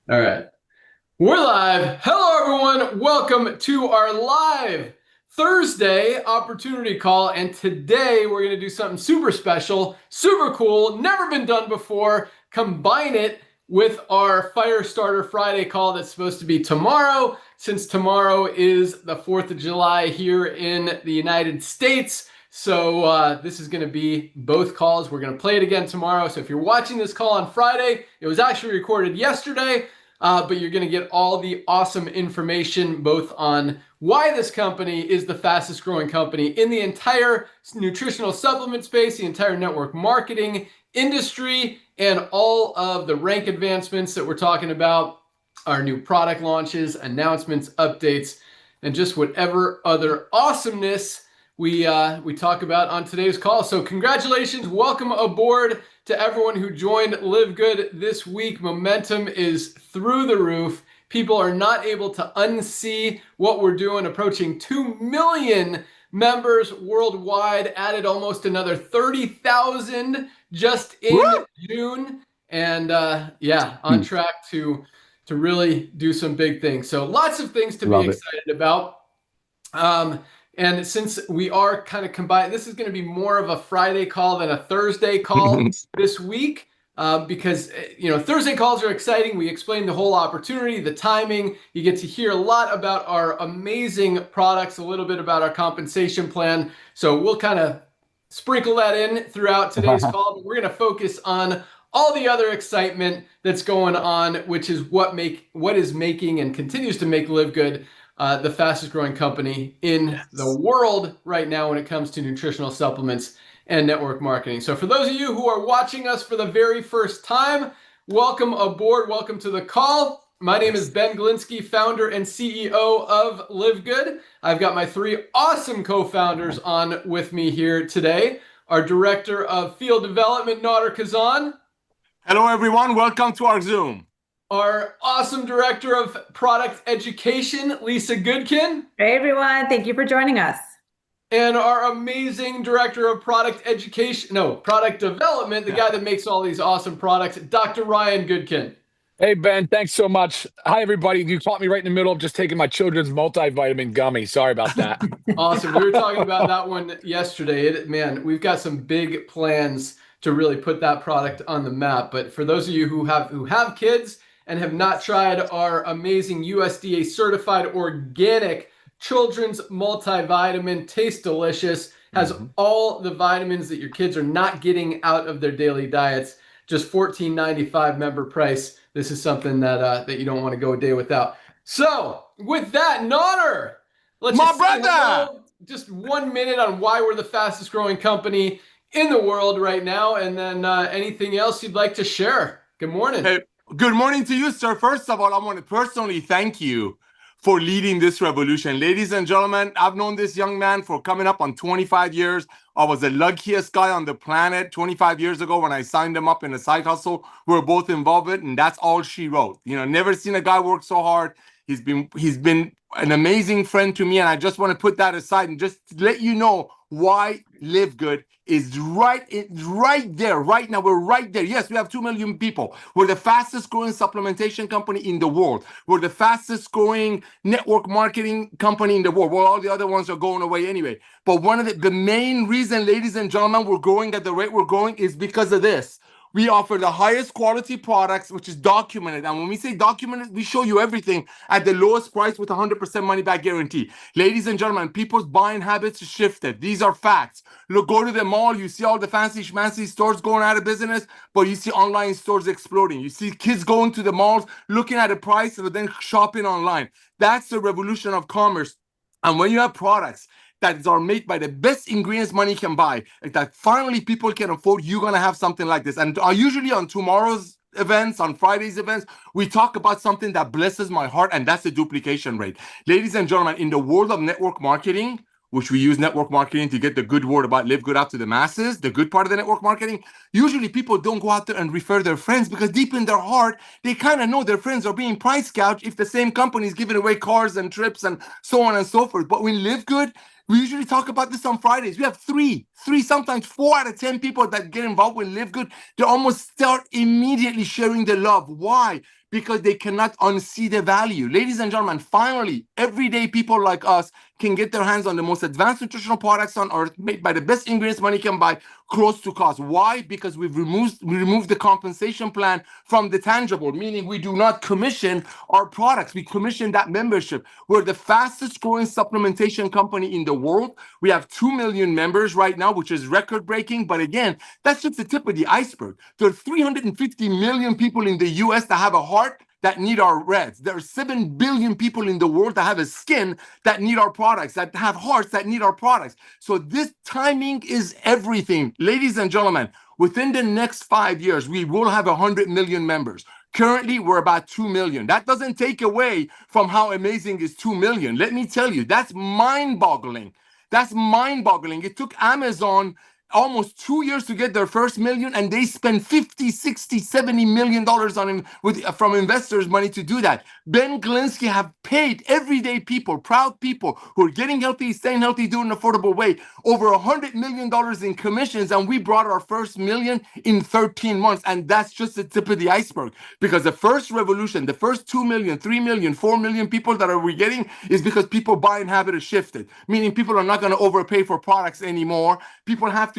All right. We're live. Hello, everyone. Welcome to our live Thursday opportunity call. And today we're going to do something super special, super cool, never been done before. Combine it with our Firestarter Friday call that's supposed to be tomorrow, since tomorrow is the 4th of July here in the United States. So this is going to be both calls. We're going to play it again tomorrow. So if you're watching this call on Friday, it was actually recorded yesterday. But you're going to get all the awesome information both on why this company is the fastest growing company in the entire nutritional supplement space, the entire network marketing industry, and all of the rank advancements that we're talking about, our new product launches, announcements, updates, and just whatever other awesomeness we talk about on today's call. So congratulations, welcome aboard to everyone who joined LiveGood this week. Momentum is through the roof. People are not able to unsee what we're doing, approaching 2 million members worldwide, added almost another 30,000 just in June. And on track to really do some big things. So lots of things to be excited about. And since we are kind of combined, this is going to be more of a Friday call than a Thursday call this week because, Thursday calls are exciting. We explain the whole opportunity, the timing. You get to hear a lot about our amazing products, a little bit about our compensation plan. So we'll kind of sprinkle that in throughout today's call. But we're going to focus on all the other excitement that's going on, which is what is making and continues to make LiveGood the fastest growing company in the world right now when it comes to nutritional supplements and network marketing. So for those of you who are watching us for the very first time, welcome aboard. Welcome to the call. My name is Ben Glinsky, founder and CEO of LiveGood. I've got my three awesome co-founders on with me here today. Our director of field development, Nader Kazan. Hello, everyone. Welcome to our Zoom. Our awesome director of product education, Lisa Goodkin. Hey, everyone. Thank you for joining us. And our amazing director of product development, the guy that makes all these awesome products, Dr. Ryan Goodkin. Hey, Ben, thanks so much. Hi, everybody. You caught me right in the middle of just taking my children's multivitamin gummy. Sorry about that. Awesome. We were talking about that one yesterday. We've got some big plans to really put that product on the map. But for those of you who have kids and have not tried our amazing USDA certified organic children's multivitamin, tastes delicious, has all the vitamins that your kids are not getting out of their daily diets, just $14.95 member price. This is something that you don't want to go a day without. So with that, Nader, let's just 1 minute on why we're the fastest growing company in the world right now, and then anything else you'd like to share. Good morning. Hey, good morning to you, sir. First of all, I want to personally thank you for leading this revolution. Ladies and gentlemen, I've known this young man for coming up on 25 years. I was the luckiest guy on the planet 25 years ago when I signed him up in a side hustle. We're both involved in, and that's all she wrote. Never seen a guy work so hard. He's been an amazing friend to me, and I just want to put that aside and just let you know why LiveGood is right there, right now. We're right there. Yes, we have 2 million people. We're the fastest growing supplementation company in the world. We're the fastest growing network marketing company in the world. Well, all the other ones are going away anyway. But one of the main reason, ladies and gentlemen, we're growing at the rate we're growing is because of this. We offer the highest quality products, which is documented. And when we say documented, we show you everything at the lowest price with 100% money back guarantee. Ladies and gentlemen, people's buying habits shifted. These are facts. Look, go to the mall. You see all the fancy schmancy stores going out of business, but you see online stores exploding. You see kids going to the malls, looking at a price, but then shopping online. That's the revolution of commerce. And when you have products that are made by the best ingredients money can buy, that finally people can afford, you're going to have something like this. And usually on tomorrow's events, on Friday's events, we talk about something that blesses my heart, and that's the duplication rate. Ladies and gentlemen, in the world of network marketing, which we use network marketing to get the good word about LiveGood out to the masses, the good part of the network marketing, usually people don't go out there and refer their friends because deep in their heart, they kind of know their friends are being price gouged if the same company is giving away cars and trips and so on and so forth. But when LiveGood, we usually talk about this on Fridays. We have three, sometimes 4 out of 10 people that get involved with LiveGood. They almost start immediately sharing the love. Why? because they cannot unsee the value. Ladies and gentlemen, finally, everyday people like us can get their hands on the most advanced nutritional products on earth, made by the best ingredients money can buy, close to cost. Why? Because we removed the compensation plan from the tangible, meaning we do not commission our products. We commission that membership. We're the fastest growing supplementation company in the world. We have 2 million members right now, which is record breaking. But again, that's just the tip of the iceberg. There are 350 million people in the US that have a heart that need our reds. There are 7 billion people in the world that have a skin that need our products, that have hearts that need our products. So this timing is everything. Ladies and gentlemen, within the next 5 years, we will have 100 million members. Currently, we're about 2 million. That doesn't take away from how amazing is 2 million. Let me tell you, that's mind-boggling. That's mind-boggling. It took Amazon almost 2 years to get their first million, and they spent 50, 60, 70 million dollars on him from investors' money to do that. Ben Glinsky have paid everyday people, proud people who are getting healthy, staying healthy, doing an affordable way, over $100 million in commissions, and we brought our first million in 13 months. And that's just the tip of the iceberg, because the first revolution, the first 2 million, 3 million, 4 million people that are we getting is because people buying habit has shifted, meaning people are not going to overpay for products anymore. People have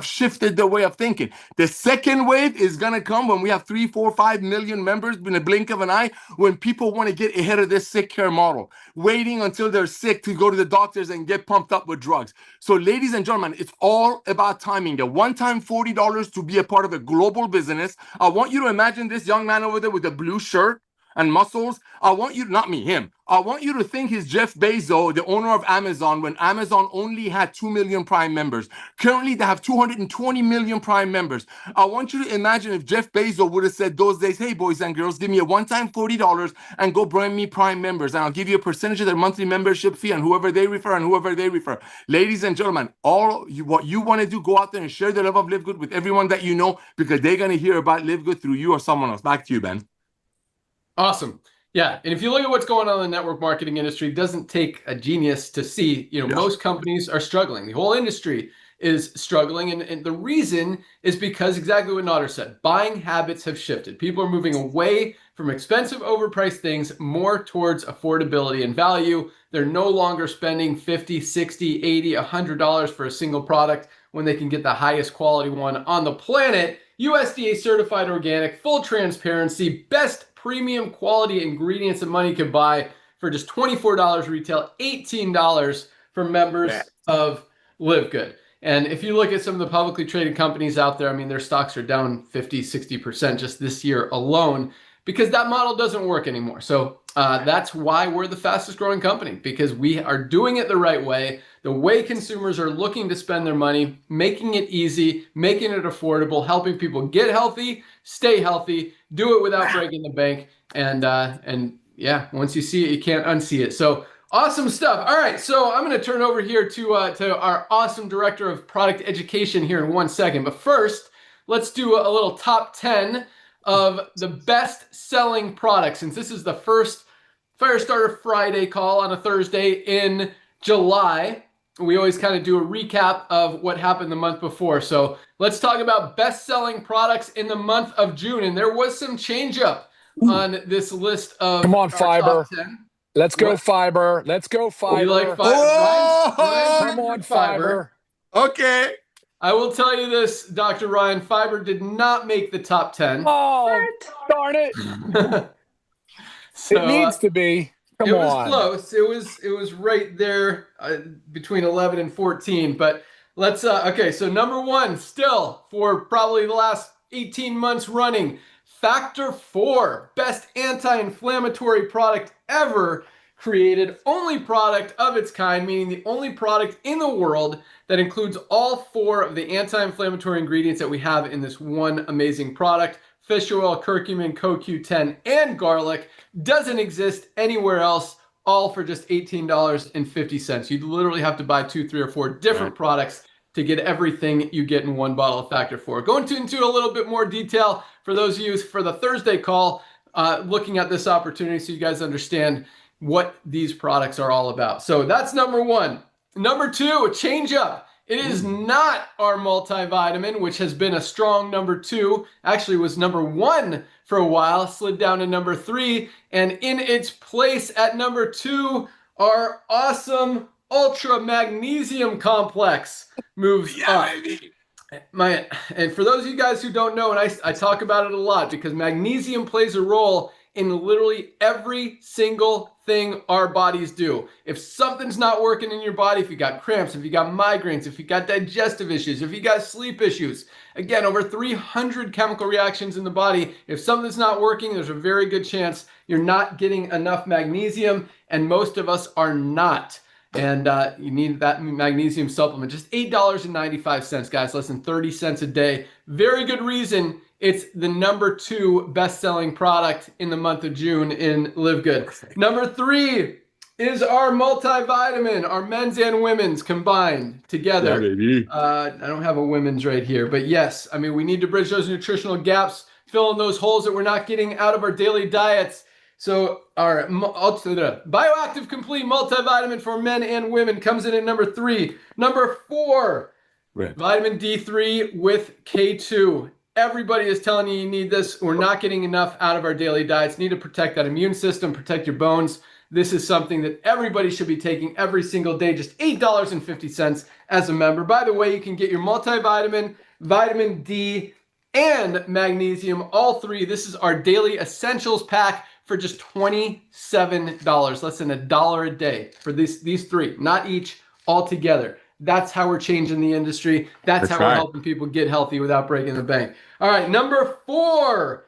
shifted their way of thinking. The second wave is going to come when we have 3, 4, 5 million members in a blink of an eye, when people want to get ahead of this sick care model, waiting until they're sick to go to the doctors and get pumped up with drugs. So ladies and gentlemen, it's all about timing. The one-time $40 to be a part of a global business. I want you to imagine this young man over there with the blue shirt and muscles. I want you, not me, him. I want you to think he's Jeff Bezos, the owner of Amazon, when Amazon only had 2 million Prime members. Currently, they have 220 million Prime members. I want you to imagine if Jeff Bezos would have said those days, hey, boys and girls, give me a one-time $40 and go bring me Prime members, and I'll give you a percentage of their monthly membership fee and whoever they refer. Ladies and gentlemen, what you want to do, go out there and share the love of LiveGood with everyone that you know, because they're going to hear about LiveGood through you or someone else. Back to you, Ben. Awesome. Yeah. And if you look at what's going on in the network marketing industry, it doesn't take a genius to see, most companies are struggling. The whole industry is struggling. And the reason is because exactly what Nader said, buying habits have shifted. People are moving away from expensive, overpriced things more towards affordability and value. They're no longer spending $50, $60, $80, $100 for a single product when they can get the highest quality one on the planet. USDA certified organic, full transparency, best premium quality ingredients that money can buy for just $24 retail, $18 for members of LiveGood. And if you look at some of the publicly traded companies out there, I mean, their stocks are down 50, 60% just this year alone, because that model doesn't work anymore. So that's why we're the fastest growing company, because we are doing it the right way, the way consumers are looking to spend their money, making it easy, making it affordable, helping people get healthy, stay healthy, do it without breaking the bank. And yeah, once you see it, you can't unsee it. So awesome stuff. All right, so I'm going to turn over here to our awesome director of product education here in 1 second. But first, let's do a little top 10 of the best-selling products, since this is the first Firestarter Friday call on a Thursday in July. We always kind of do a recap of what happened the month before. So let's talk about best-selling products in the month of June. And there was some change up on this list of Come on, Fiber. top 10. Let's go, Fiber. Let's go, Fiber. You like Fiber? Oh! Come on, Fiber. Okay. I will tell you this, Dr. Ryan, Fiber did not make the top 10. Oh, darn it. So, it needs to be. Come it on. was close. It was right there between 11 and 14. But let's okay, so number 1 still for probably the last 18 months running, Factor 4, best anti-inflammatory product ever created, only product of its kind, meaning the only product in the world that includes all 4 of the anti-inflammatory ingredients that we have in this one amazing product. Fish oil, curcumin, CoQ10, and garlic. Doesn't exist anywhere else, all for just $18.50. You'd literally have to buy 2, 3, or 4 different products to get everything you get in one bottle of Factor 4. Going into a little bit more detail for those of you for the Thursday call, looking at this opportunity so you guys understand what these products are all about. So that's number 1. Number 2, a change up It is not our multivitamin, which has been a strong number 2. Actually was number 1 for a while, slid down to number 3. And in its place at number 2, our awesome Ultra Magnesium Complex moves up. Baby. And for those of you guys who don't know, and I talk about it a lot because magnesium plays a role in literally every single thing our bodies do. If something's not working in your body, if you got cramps, if you got migraines, if you got digestive issues, if you got sleep issues, again, over 300 chemical reactions in the body. If something's not working, there's a very good chance you're not getting enough magnesium, and most of us are not. And you need that magnesium supplement. Just $8.95, guys, less than 30 cents a day. Very good reason it's the number 2 best-selling product in the month of June in LiveGood. Number 3 is our multivitamin, our men's and women's combined together. Yeah, baby. I don't have a women's right here, but yes, I mean, we need to bridge those nutritional gaps, fill in those holes that we're not getting out of our daily diets. So our Bioactive Complete Multivitamin for men and women comes in at number 3. Number 4, vitamin D3 with K2. Everybody is telling you need this. We're not getting enough out of our daily diets. Need to protect that immune system, protect your bones. This is something that everybody should be taking every single day. Just $8.50 as a member. By the way, you can get your multivitamin, vitamin D, and magnesium, all 3. This is our daily essentials pack for just $27, less than $1 a day for these 3, not each, all together. That's how we're changing the industry. That's how we're helping people get healthy without breaking the bank. All right, number 4.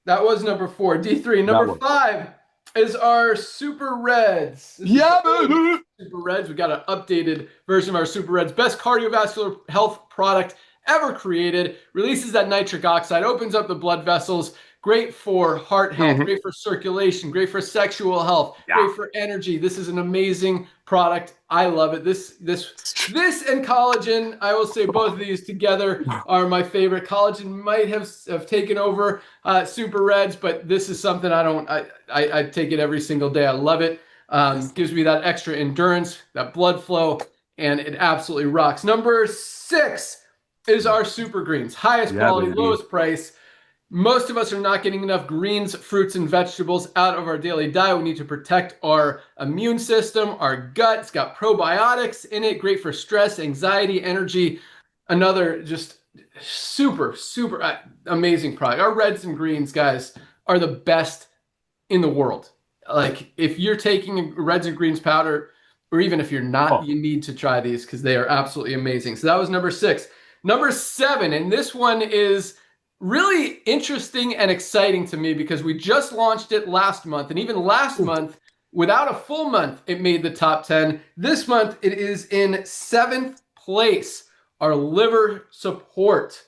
That was number 4, D3. Number 5 is our Super Reds. Yeah, baby. Super Reds. We got an updated version of our Super Reds. Best cardiovascular health product ever created. Releases that nitric oxide, opens up the blood vessels. Great for heart health, great for circulation, great for sexual health, great for energy. This is an amazing product. I love it. This and collagen, I will say both of these together are my favorite. Collagen might have taken over Super Reds, but this is something I take it every single day. I love it. Gives me that extra endurance, that blood flow, and it absolutely rocks. Number 6 is our Super Greens. Highest quality, lowest price. Most of us are not getting enough greens, fruits, and vegetables out of our daily diet. We need to protect our immune system, our gut. It's got probiotics in it, great for stress, anxiety, energy. Another just super, super amazing product. Our reds and greens, guys, are the best in the world. Like, if you're taking reds and greens powder, or even if you're not, you need to try these because they are absolutely amazing. So that was number 6. Number 7, and this one is really interesting and exciting to me because we just launched it last month, and even last month, without a full month, it made the top 10. This month, it is in 7th place, our liver support.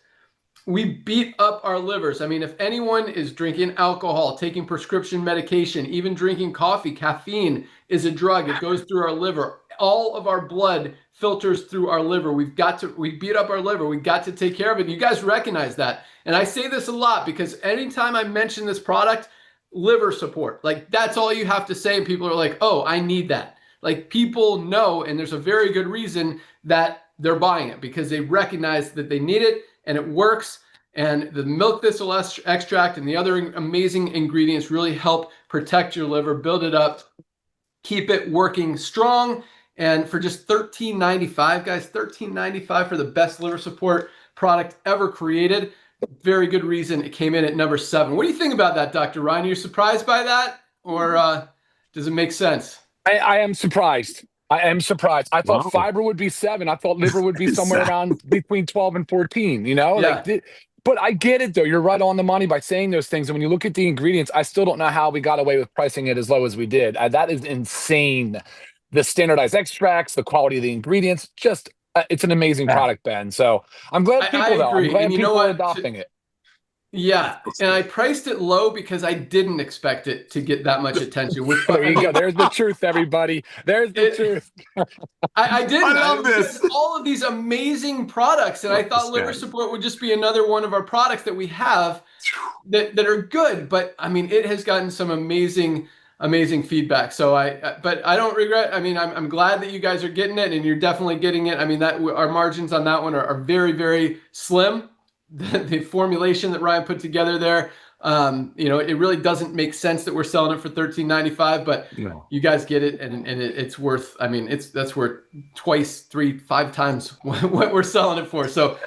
We beat up our livers. I mean, if anyone is drinking alcohol, taking prescription medication, even drinking coffee, caffeine is a drug. It goes through our liver. All of our blood filters through our liver. We beat up our liver. We got to take care of it. You guys recognize that. And I say this a lot because anytime I mention this product, liver support, like that's all you have to say. And people are like, oh, I need that. Like, people know, and there's a very good reason that they're buying it because they recognize that they need it and it works. And the milk thistle extract and the other amazing ingredients really help protect your liver, build it up, keep it working strong. And for just $13.95, guys, $13.95 for the best liver support product ever created. Very good reason it came in at number 7. What do you think about that, Dr. Ryan? Are you surprised by that, or does it make sense? I am surprised. I am surprised. I thought fiber would be 7. I thought liver would be somewhere around between 12 and 14, you know? Yeah. But I get it, though. You're right on the money by saying those things. And when you look at the ingredients, I still don't know how we got away with pricing it as low as we did. That is insane. The standardized extracts, the quality of the ingredients, just it's an amazing product, Ben. So I'm glad people, though. I'm glad people are adopting it. Yeah, and I priced it low because I didn't expect it to get that much attention. There you go. There's the truth, everybody. There's the truth. I didn't. I love this. All of these amazing products, and I thought liver support would just be another one of our products that we have that are good. But I mean, it has gotten some amazing amazing feedback. So but I don't regret. I mean, I'm glad that you guys are getting it, and you're definitely getting it. I mean, that our margins on that one are very, very slim. The formulation that Ryan put together there, you know, it really doesn't make sense that we're selling it for $13.95, but you guys get it, and it's worth. I mean, that's worth twice, 3, 5 times what we're selling it for. So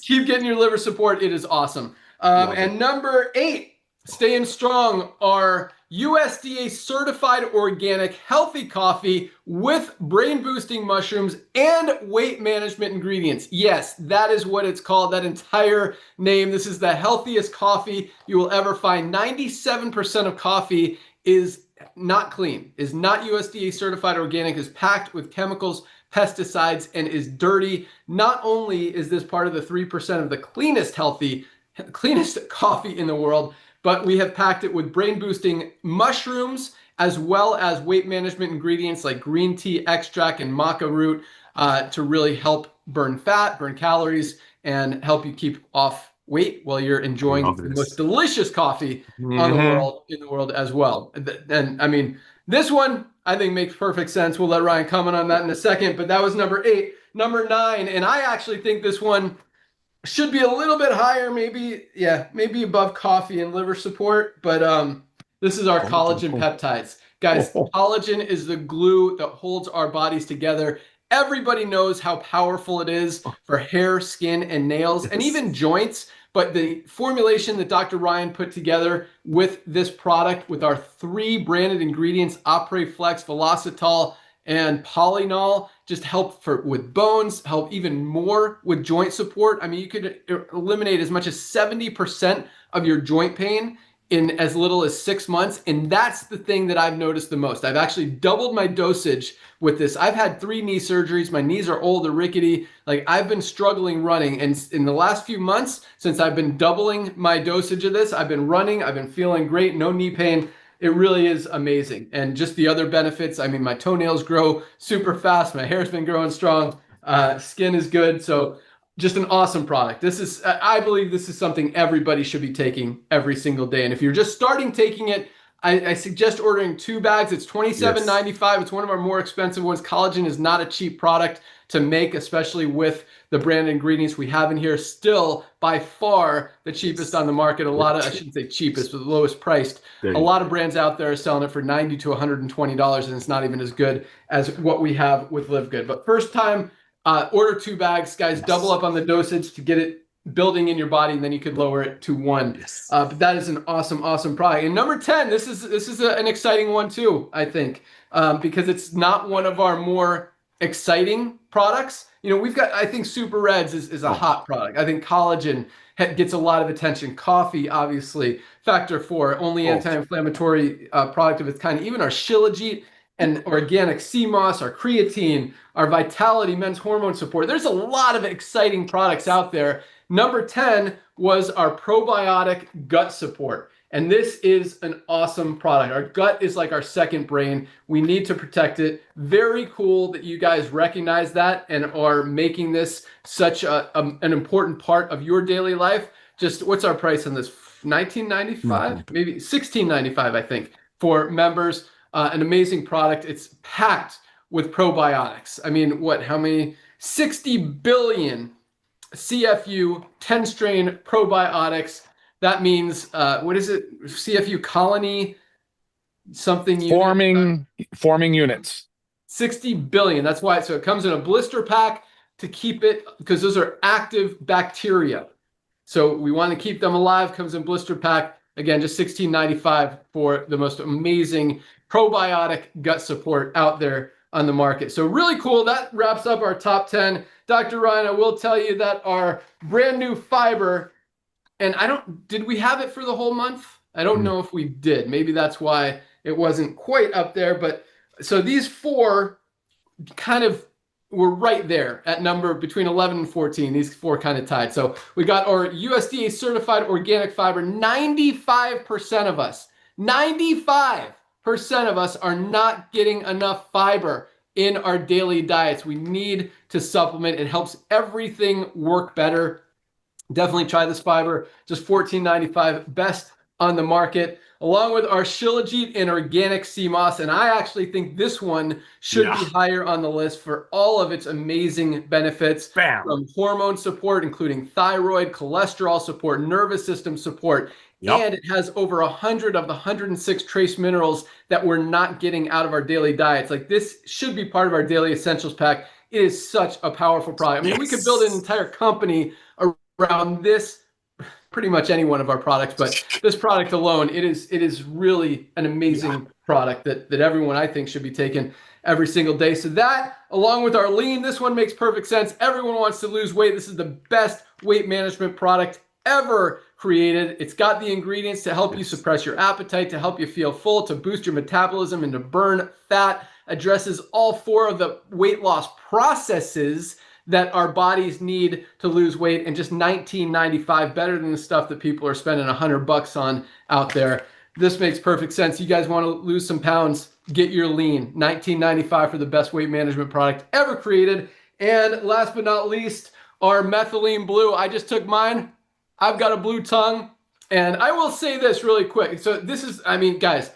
keep getting your liver support. It is awesome. And number 8, staying strong, are USDA certified organic healthy coffee with brain boosting mushrooms and weight management ingredients. Yes, that is what it's called, that entire name. This is the healthiest coffee you will ever find. 97% of coffee is not clean, is not USDA certified organic, is packed with chemicals, pesticides, and is dirty. Not only is this part of the 3% of the cleanest coffee in the world, but we have packed it with brain boosting mushrooms as well as weight management ingredients like green tea extract and maca root to really help burn fat, burn calories, and help you keep off weight while you're enjoying the most delicious coffee in the world as well. And I mean, this one I think makes perfect sense. We'll let Ryan comment on that in a second, but that was number 8. Number 9, and I actually think this one should be a little bit higher, maybe above coffee and liver support, but this is our collagen peptides. Guys, collagen is the glue that holds our bodies together. Everybody knows how powerful it is for hair, skin, and nails, and even joints. But the formulation that Dr. Ryan put together with this product, with our 3 branded ingredients, Flex, Velocitol, and Polynol, just help with bones, help even more with joint support. I mean, you could eliminate as much as 70% of your joint pain in as little as 6 months. And that's the thing that I've noticed the most. I've actually doubled my dosage with this. I've had 3 knee surgeries. My knees are old, they're rickety. Like, I've been struggling running. And in the last few months, since I've been doubling my dosage of this, I've been running. I've been feeling great, no knee pain. It really is amazing. And just the other benefits, I mean, my toenails grow super fast. My hair's been growing strong. Skin is good. So just an awesome product. This is, I believe this is something everybody should be taking every single day. And if you're just starting taking it, I suggest ordering 2 bags. It's $27.95. It's one of our more expensive ones. Collagen is not a cheap product to make, especially with the brand ingredients we have in here. Still, by far, the cheapest on the market. I shouldn't say cheapest, but the lowest priced. A lot of brands out there are selling it for $90 to $120, and it's not even as good as what we have with LiveGood. But first time, order 2 bags. Guys, double up on the dosage to get it building in your body, and then you could lower it to 1. But that is an awesome, awesome product. And number 10, this is an exciting one too, I think, because it's not one of our more exciting products. You know, we've got, I think Super Reds is a hot product. I think collagen gets a lot of attention. Coffee, obviously, Factor 4, only anti-inflammatory product of its kind. Even our Shilajit and organic sea moss, our creatine, our Vitality, men's hormone support. There's a lot of exciting products out there. Number 10 was our probiotic gut support. And this is an awesome product. Our gut is like our second brain. We need to protect it. Very cool that you guys recognize that and are making this such an important part of your daily life. Just what's our price on this? $19.95, maybe $16.95, I think, for members. An amazing product. It's packed with probiotics. I mean, how many? 60 billion CFU 10-strain probiotics. That means, what is it? CFU colony something unit? Forming units. 60 billion. That's why. So it comes in a blister pack to keep it, because those are active bacteria. So we want to keep them alive. Comes in blister pack. Again, just $16.95 for the most amazing probiotic gut support out there on the market. So really cool. That wraps up our top 10. Dr. Ryan, I will tell you that our brand new fiber, and did we have it for the whole month? I don't know if we did. Maybe that's why it wasn't quite up there. But so these 4 kind of were right there at number between 11 and 14. These 4 kind of tied. So we got our USDA certified organic fiber. 95% of us, 95% of us are not getting enough fiber in our daily diets. We need to supplement. It helps everything work better. Definitely try this fiber. Just $14.95, best on the market. along with our Shilajit and organic sea moss. And I actually think this one should be higher on the list for all of its amazing benefits. Bam. From hormone support, including thyroid, cholesterol support, nervous system support. Yep. And it has over 100 of the 106 trace minerals that we're not getting out of our daily diets. Like, this should be part of our daily essentials pack. It is such a powerful product. I mean, we could build an entire company around this, pretty much any one of our products, but this product alone, it is really an amazing product that everyone, I think, should be taking every single day. So that, along with our lean, this one makes perfect sense. Everyone wants to lose weight. This is the best weight management product ever created. It's got the ingredients to help you suppress your appetite, to help you feel full, to boost your metabolism, and to burn fat. Addresses all 4 of the weight loss processes that our bodies need to lose weight, and just $19.95, better than the stuff that people are spending $100 on out there. This makes perfect sense. You guys want to lose some pounds, get your lean. $19.95 for the best weight management product ever created. And last but not least, our methylene blue. I just took mine. I've got a blue tongue. And I will say this really quick. So this is, I mean, guys,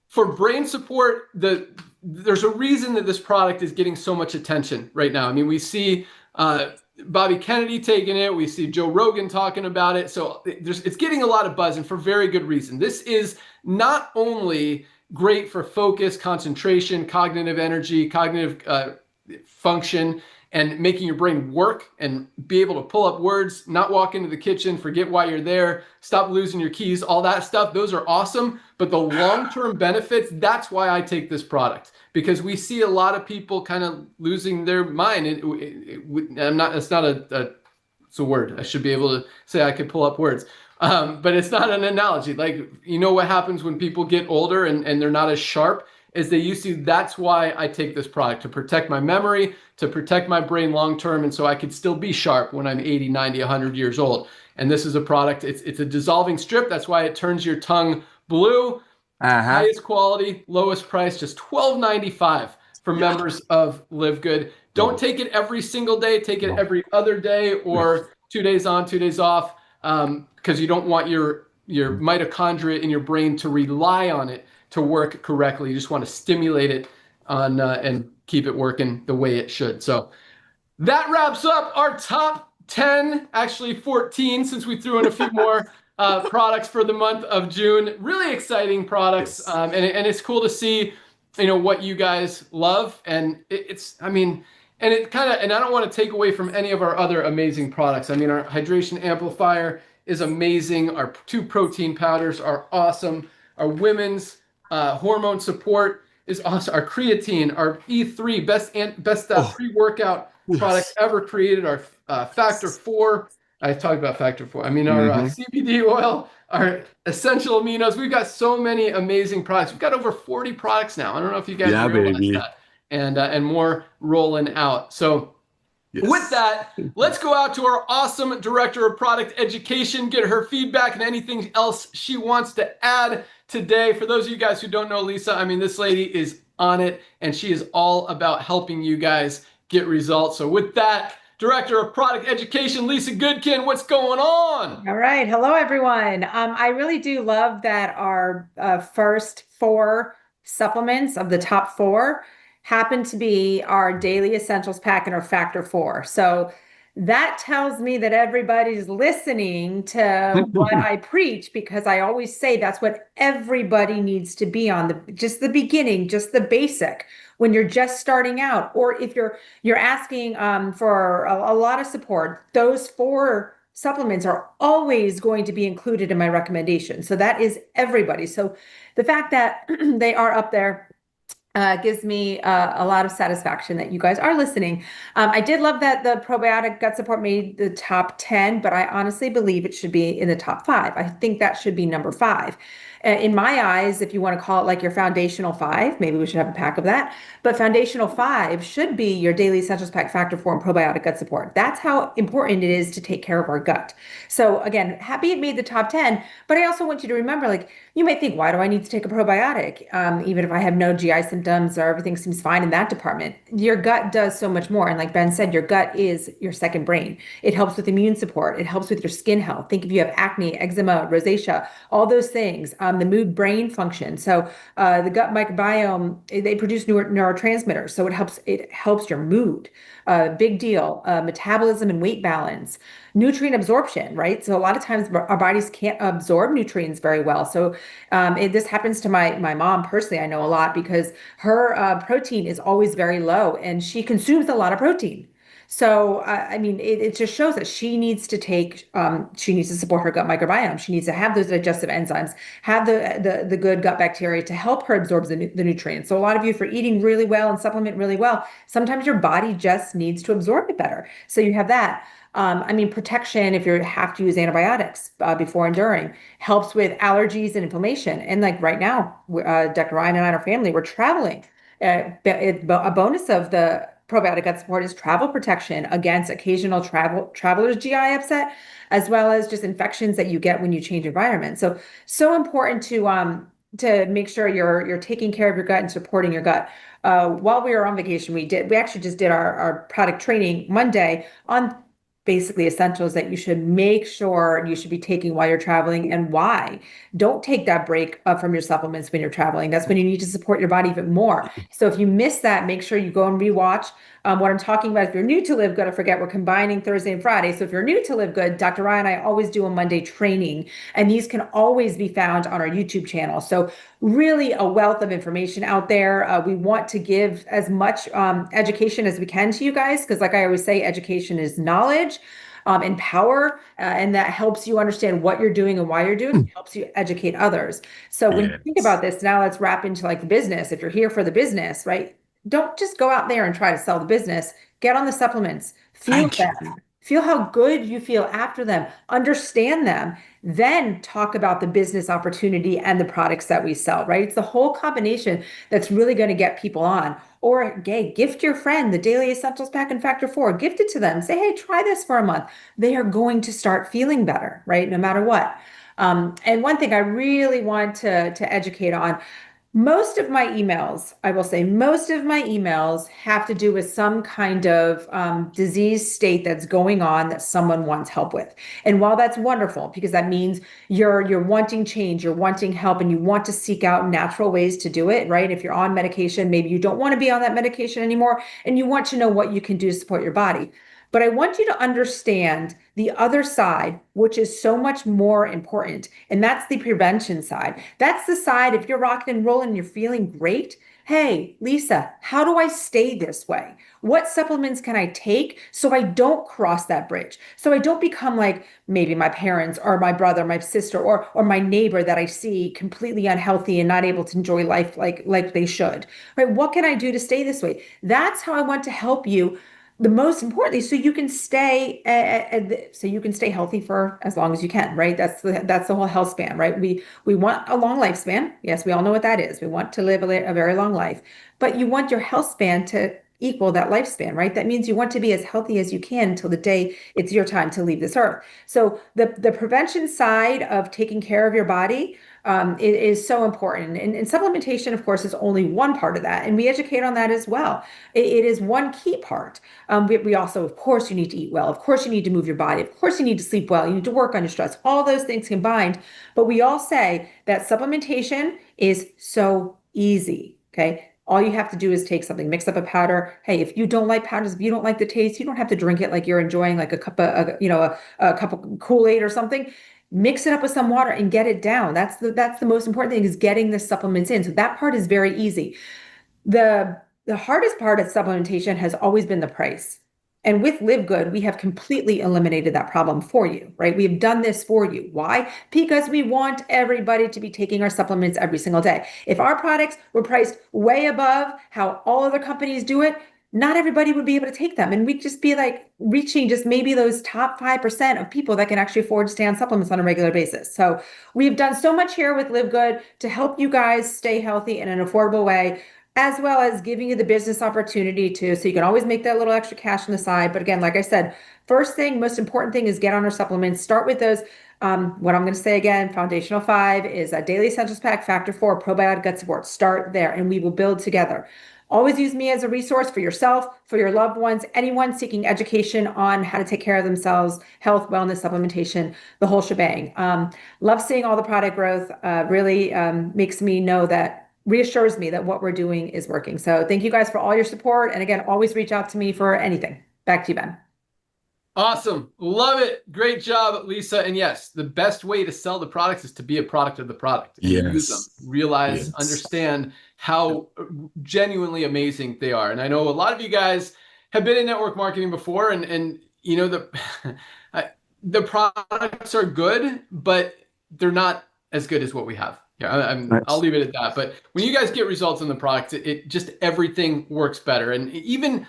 for brain support, there's a reason that this product is getting so much attention right now. I mean, we see Bobby Kennedy taking it. We see Joe Rogan talking about it. So it's getting a lot of buzz, and for very good reason. This is not only great for focus, concentration, cognitive energy, cognitive function, and making your brain work and be able to pull up words, not walk into the kitchen, forget why you're there, stop losing your keys, all that stuff. Those are awesome. But the long-term benefits, that's why I take this product, because we see a lot of people kind of losing their mind. It's a word. I should be able to say I could pull up words. But it's not an analogy. Like, you know what happens when people get older and they're not as sharp as they used to? That's why I take this product, to protect my memory, to protect my brain long-term, and so I could still be sharp when I'm 80, 90, 100 years old. And this is a product, it's a dissolving strip. That's why it turns your tongue blue. Highest quality, lowest price, just $12.95 for members of LiveGood. Don't take it every single day. Take it every other day, or 2 days on, 2 days off, because you don't want your mitochondria in your brain to rely on it to work correctly. You just want to stimulate it on and keep it working the way it should. So that wraps up our top 10, actually 14, since we threw in a few more products for the month of June. Really exciting products, and it's cool to see, what you guys love. And I don't want to take away from any of our other amazing products. I mean, our hydration amplifier is amazing. Our 2 protein powders are awesome. Our women's hormone support is awesome. Our creatine, our E3, best pre-workout product ever created. Our Factor 4. I talked about Factor 4. I mean, our CBD oil, our essential aminos. We've got so many amazing products. We've got over 40 products now. I don't know if you guys realize that. And more rolling out. So with that, let's go out to our awesome Director of Product Education, get her feedback and anything else she wants to add today. For those of you guys who don't know Lisa, I mean, this lady is on it, and she is all about helping you guys get results. So with that, Director of Product Education, Lisa Goodkin, what's going on? All right. Hello, everyone. I really do love that our first 4 supplements of the top 4 happen to be our Daily Essentials Pack and our Factor 4. So that tells me that everybody's listening to what I preach, because I always say that's what everybody needs to be on, just the beginning, just the basic, when you're just starting out, or if you're asking for a lot of support. Those 4 supplements are always going to be included in my recommendation. So that is everybody. So the fact that they are up there gives me a lot of satisfaction that you guys are listening. I did love that the probiotic gut support made the top 10, but I honestly believe it should be in the top 5. I think that should be number 5. In my eyes, if you want to call it like your foundational 5, maybe we should have a pack of that. But foundational 5 should be your Daily Essentials Pack, Factor 4, and probiotic gut support. That's how important it is to take care of our gut. So again, happy it made the top 10, but I also want you to remember, like, you might think, why do I need to take a probiotic? Even if I have no GI symptoms symptoms or everything seems fine in that department, your gut does so much more. And like Ben said, your gut is your second brain. It helps with immune support. It helps with your skin health. Think if you have acne, eczema, rosacea, all those things, the mood brain function. So the gut microbiome, they produce neurotransmitters. So it helps your mood. Big deal. Metabolism and weight balance, nutrient absorption, right? So a lot of times our bodies can't absorb nutrients very well. So this happens to my mom personally. I know a lot because her protein is always very low and she consumes a lot of protein. So, I mean, it just shows that she needs to she needs to support her gut microbiome. She needs to have those digestive enzymes, have the good gut bacteria to help her absorb the nutrients. So a lot of you, if you're eating really well and supplement really well, sometimes your body just needs to absorb it better. So you have that. I mean, protection, if you have to use antibiotics before and during, helps with allergies and inflammation. And like right now, Dr. Ryan and I and our family, we're traveling. A bonus of the probiotic gut support is travel protection against occasional traveler's GI upset, as well as just infections that you get when you change environment. So important to make sure you're taking care of your gut and supporting your gut. While we were on vacation, we actually just did our product training Monday on basically essentials that you should make sure you should be taking while you're traveling and why. Don't take that break from your supplements when you're traveling. That's when you need to support your body even more. So if you miss that, make sure you go and rewatch what I'm talking about. If you're new to LiveGood, I forget we're combining Thursday and Friday. So if you're new to LiveGood, Dr. Ryan and I always do a Monday training, and these can always be found on our YouTube channel. So really a wealth of information out there. We want to give as much education as we can to you guys, because like I always say, education is knowledge. And power, and that helps you understand what you're doing and why you're doing it, helps you educate others. So when you think about this, now let's wrap into like the business. If you're here for the business, right? Don't just go out there and try to sell the business. Get on the supplements, feel them, feel how good you feel after them, understand them, then talk about the business opportunity and the products that we sell, right? It's the whole combination that's really going to get people on. Or, hey, gift your friend the Daily Essentials Pack and Factor 4. Gift it to them. Say, hey, try this for a month. They are going to start feeling better, right? No matter what. And one thing I really want to educate on, most of my emails, I will say, most of my emails have to do with some kind of disease state that's going on that someone wants help with. And while that's wonderful, because that means you're wanting change, you're wanting help, and you want to seek out natural ways to do it, right? If you're on medication, maybe you don't want to be on that medication anymore, and you want to know what you can do to support your body. But I want you to understand the other side, which is so much more important. And that's the prevention side. That's the side, if you're rocking and rolling and you're feeling great, hey, Lisa, how do I stay this way? What supplements can I take so I don't cross that bridge? So I don't become like maybe my parents or my brother, my sister, or my neighbor that I see completely unhealthy and not able to enjoy life like they should, right? What can I do to stay this way? That's how I want to help you. The most importantly, so you can stay healthy for as long as you can, right? That's the whole health span, right? We want a long lifespan. Yes, we all know what that is. We want to live a very long life, but you want your health span to equal that lifespan, right? That means you want to be as healthy as you can until the day it's your time to leave this earth. So the prevention side of taking care of your body is so important. And supplementation, of course, is only one part of that. And we educate on that as well. It is one key part. We also, of course, you need to eat well. Of course, you need to move your body. Of course, you need to sleep well. You need to work on your stress, all those things combined. But we all say that supplementation is so easy. Okay. All you have to do is take something, mix up a powder. Hey, if you don't like powders, if you don't like the taste, you don't have to drink it like you're enjoying like a cup of, a cup of Kool-Aid or something. Mix it up with some water and get it down. That's the most important thing, is getting the supplements in. So that part is very easy. The hardest part of supplementation has always been the price. And with LiveGood, we have completely eliminated that problem for you, right? We have done this for you. Why? Because we want everybody to be taking our supplements every single day. If our products were priced way above how all other companies do it, not everybody would be able to take them. And we'd just be like reaching just maybe those top 5% of people that can actually afford to stay on supplements on a regular basis. So we've done so much here with LiveGood to help you guys stay healthy in an affordable way, as well as giving you the business opportunity too. So you can always make that little extra cash on the side. But again, like I said, first thing, most important thing is get on our supplements. Start with those What I'm going to say again, foundational 5 is a daily essentials pack, factor 4, probiotic gut support. Start there and we will build together. Always use me as a resource for yourself, for your loved ones, anyone seeking education on how to take care of themselves, health, wellness, supplementation, the whole shebang. Love seeing all the product growth. Really makes me know that, reassures me that what we're doing is working. So thank you guys for all your support. And again, always reach out to me for anything. Back to you, Ben. Awesome. Love it. Great job, Lisa. And yes, the best way to sell the products is to be a product of the product. And use them. Realize, understand how genuinely amazing they are. And I know a lot of you guys have been in network marketing before, and you know, the products are good, but they're not as good as what we have. Yeah, I'll leave it at that. But when you guys get results on the product, it just, everything works better. And even,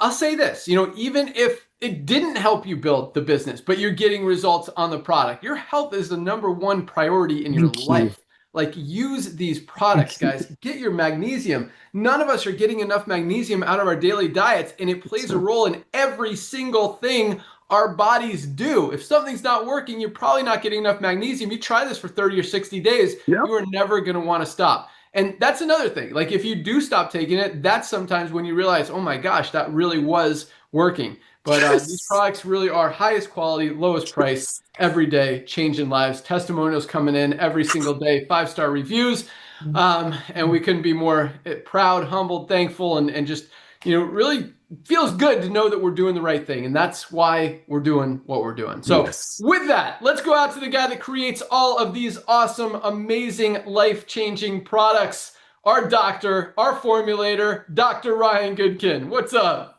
I'll say this, you know, even if it didn't help you build the business, but you're getting results on the product, your health is the #1 priority in your life. Like, use these products, guys. Get your magnesium. None of us are getting enough magnesium out of our daily diets, and it plays a role in every single thing our bodies do. If something's not working, you're probably not getting enough magnesium. You try this for 30 or 60 days, you are never going to want to stop. And that's another thing. Like, if you do stop taking it, that's sometimes when you realize, oh my gosh, that really was working. But these products really are highest quality, lowest price, every day, changing lives. Testimonials coming in every single day, 5-star reviews. And we couldn't be more proud, humbled, thankful, and just, you know, really feels good to know that we're doing the right thing. And that's why we're doing what we're doing. So with that, let's go out to the guy that creates all of these awesome, amazing, life-changing products. Our doctor, our formulator, Dr. Ryan Goodkin. What's up?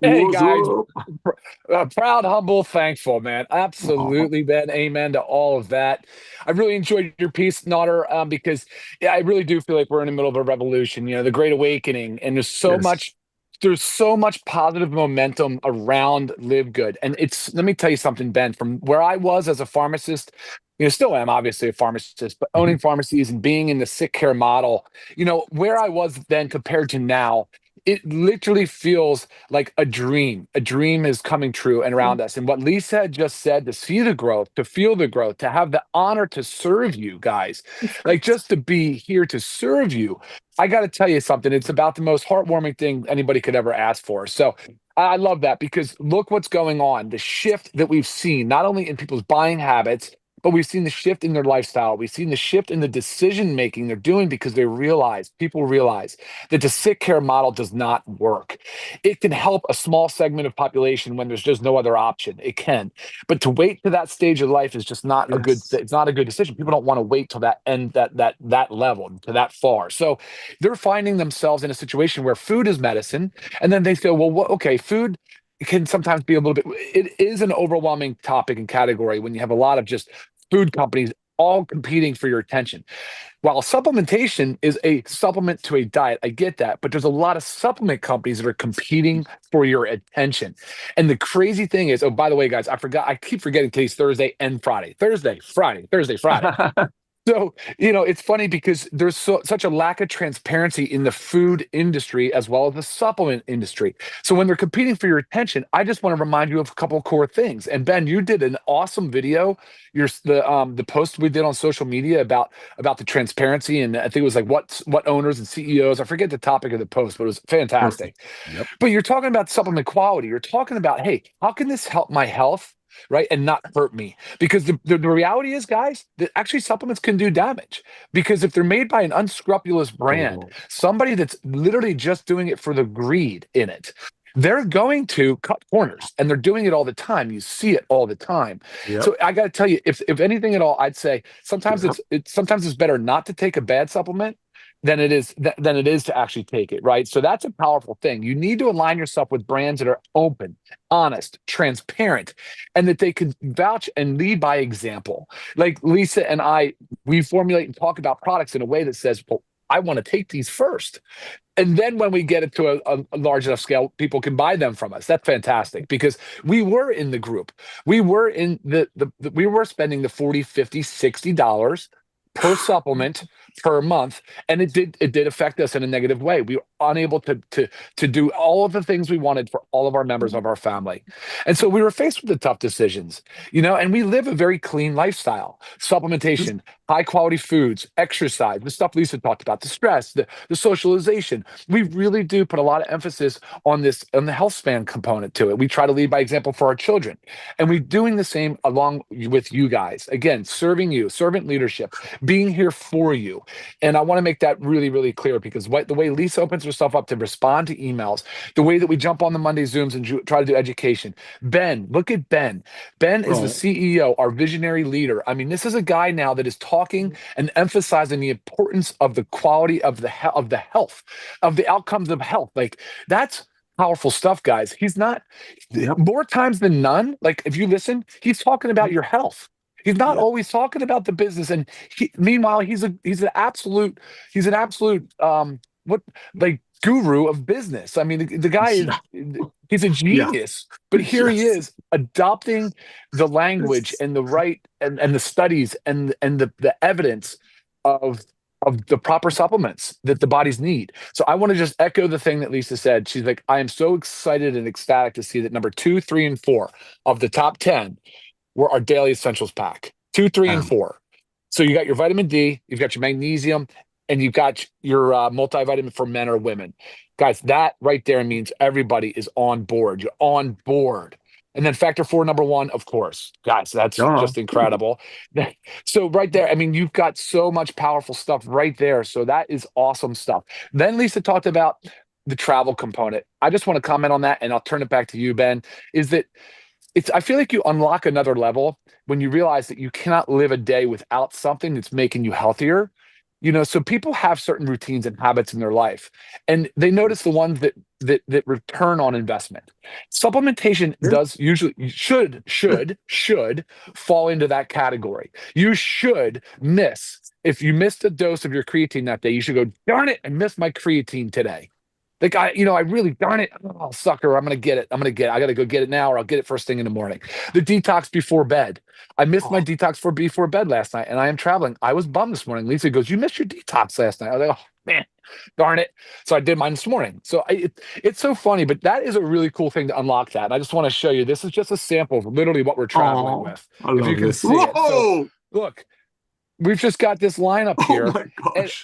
Hey guys, proud, humble, thankful, man. Absolutely, Ben. Amen to all of that. I really enjoyed your piece, Notter, because I really do feel like we're in the middle of a revolution, you know, the Great Awakening, and there's so much positive momentum around LiveGood. And let me tell you something, Ben, from where I was as a pharmacist, you know, still am obviously a pharmacist, but owning pharmacies and being in the sick care model, you know, where I was then compared to now, it literally feels like a dream. A dream is coming true and around us. And what Lisa had just said, to see the growth, to feel the growth, to have the honor to serve you guys, like just to be here to serve you. I got to tell you something. It's about the most heartwarming thing anybody could ever ask for. So I love that, because look what's going on. The shift that we've seen, not only in people's buying habits, but we've seen the shift in their lifestyle. We've seen the shift in the decision making they're doing, because people realize that the sick care model does not work. It can help a small segment of population when there's just no other option. It can, but to wait to that stage of life is just not a good. It's not a good decision. People don't want to wait till that end, that level, to that far. So they're finding themselves in a situation where food is medicine, and then they feel, well, okay, food can sometimes be a little bit. It is an overwhelming topic and category when you have a lot of just food companies all competing for your attention. While supplementation is a supplement to a diet, I get that, but there's a lot of supplement companies that are competing for your attention. And the crazy thing is, oh, by the way, guys, I keep forgetting today's Thursday and Friday. Thursday, Friday. So, you know, it's funny because there's such a lack of transparency in the food industry as well as the supplement industry. So when they're competing for your attention, I just want to remind you of a couple of core things. And Ben, you did an awesome video. The post we did on social media about the transparency, and I think it was like what owners and CEOs. I forget the topic of the post, but it was fantastic. But you're talking about supplement quality. You're talking about, hey, how can this help my health? Right, and not hurt me, because the reality is, guys, that actually supplements can do damage, because if they're made by an unscrupulous brand, somebody that's literally just doing it for the greed in it, they're going to cut corners, and they're doing it all the time. You see it all the time. So I got to tell you, if anything at all, I'd say sometimes it's better not to take a bad supplement than it is to actually take it, right? So that's a powerful thing. You need to align yourself with brands that are open, honest, transparent, and that they can vouch and lead by example. Like Lisa and I, we formulate and talk about products in a way that says, well, I want to take these first. And then when we get it to a large enough scale, people can buy them from us. That's fantastic, because we were in the group. We were in we were spending the $40, $50, $60 per supplement per month, and it did affect us in a negative way. We were unable to do all of the things we wanted for all of our members of our family, and so we were faced with the tough decisions, and we live a very clean lifestyle: supplementation, high quality foods, exercise, the stuff Lisa talked about, the stress, the socialization. We really do put a lot of emphasis on the health span component to it. We try to lead by example for our children, and we're doing the same along with you guys. Again, serving you, servant leadership, being here for you. And I want to make that really, really clear, because the way Lisa opens herself up to respond to emails, the way that we jump on the Monday Zooms and try to do education. Ben, look at Ben. Ben is the CEO, our visionary leader. I mean, this is a guy now that is talking and emphasizing the importance of the quality of the health, of the outcomes of health. Like, that's powerful stuff, guys. He's not, more times than none, like if you listen, he's talking about your health. He's not always talking about the business. And meanwhile, he's an absolute guru of business. I mean, the guy he's a genius. But here he is adopting the language and the right and the studies and the evidence of the proper supplements that the bodies need. So I want to just echo the thing that Lisa said. She's like, I am so excited and ecstatic to see that number 2, 3, and 4 of the top 10 were our daily essentials pack. 2, 3, and 4. So you got your vitamin D, you've got your magnesium, and you've got your multivitamin for men or women. Guys, that right there means everybody is on board. You're on board. And then factor 4, number 1, of course. Guys, that's just incredible. So right there, I mean, you've got so much powerful stuff right there. So that is awesome stuff. Then Lisa talked about the travel component. I just want to comment on that, and I'll turn it back to you, Ben, is that I feel like you unlock another level when you realize that you cannot live a day without something that's making you healthier. So people have certain routines and habits in their life, and they notice the ones that return on investment. Supplementation does usually should fall into that category. You should if you missed a dose of your creatine that day, you should go, darn it, I missed my creatine today. Like, I really, darn it, oh, sucker, I got to go get it now, or I'll get it first thing in the morning. The detox before bed. I missed my detox before bed last night, and I am traveling. I was bummed this morning. Lisa goes, you missed your detox last night. I was like, oh, man, darn it. So I did mine this morning. So it's so funny, but that is a really cool thing to unlock that. And I just want to show you, this is just a sample of literally what we're traveling with. If you can see it. So, look. We've just got this lineup here,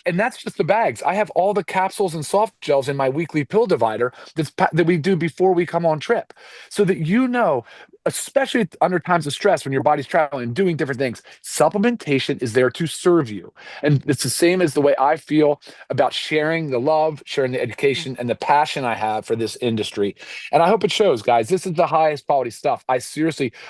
and that's just the bags. I have all the capsules and soft gels in my weekly pill divider that we do before we come on trip, so that especially under times of stress when your body's traveling and doing different things, supplementation is there to serve you. And it's the same as the way I feel about sharing the love, sharing the education, and the passion I have for this industry. And I hope it shows, guys. This is the highest quality stuff. I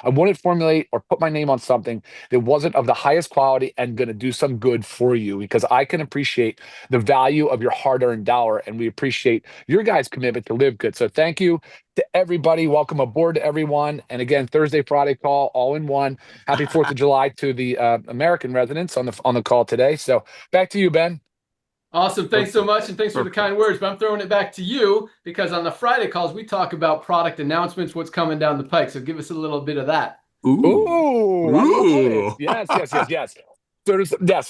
wouldn't formulate or put my name on something that wasn't of the highest quality and going to do some good for you, because I can appreciate the value of your hard-earned dollar, and we appreciate your guys' commitment to live good. So thank you to everybody. Welcome aboard to everyone. And again, Thursday, Friday call, all in one. Happy 4th of July to the American residents on the call today. So back to you, Ben. Awesome. Thanks so much. And thanks for the kind words. But I'm throwing it back to you, because on the Friday calls, we talk about product announcements, what's coming down the pike. So give us a little bit of that. Ooh. Yes. So yes,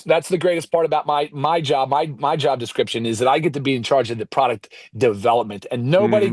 that's the greatest part about my job. My job description is that I get to be in charge of the product development, and nobody's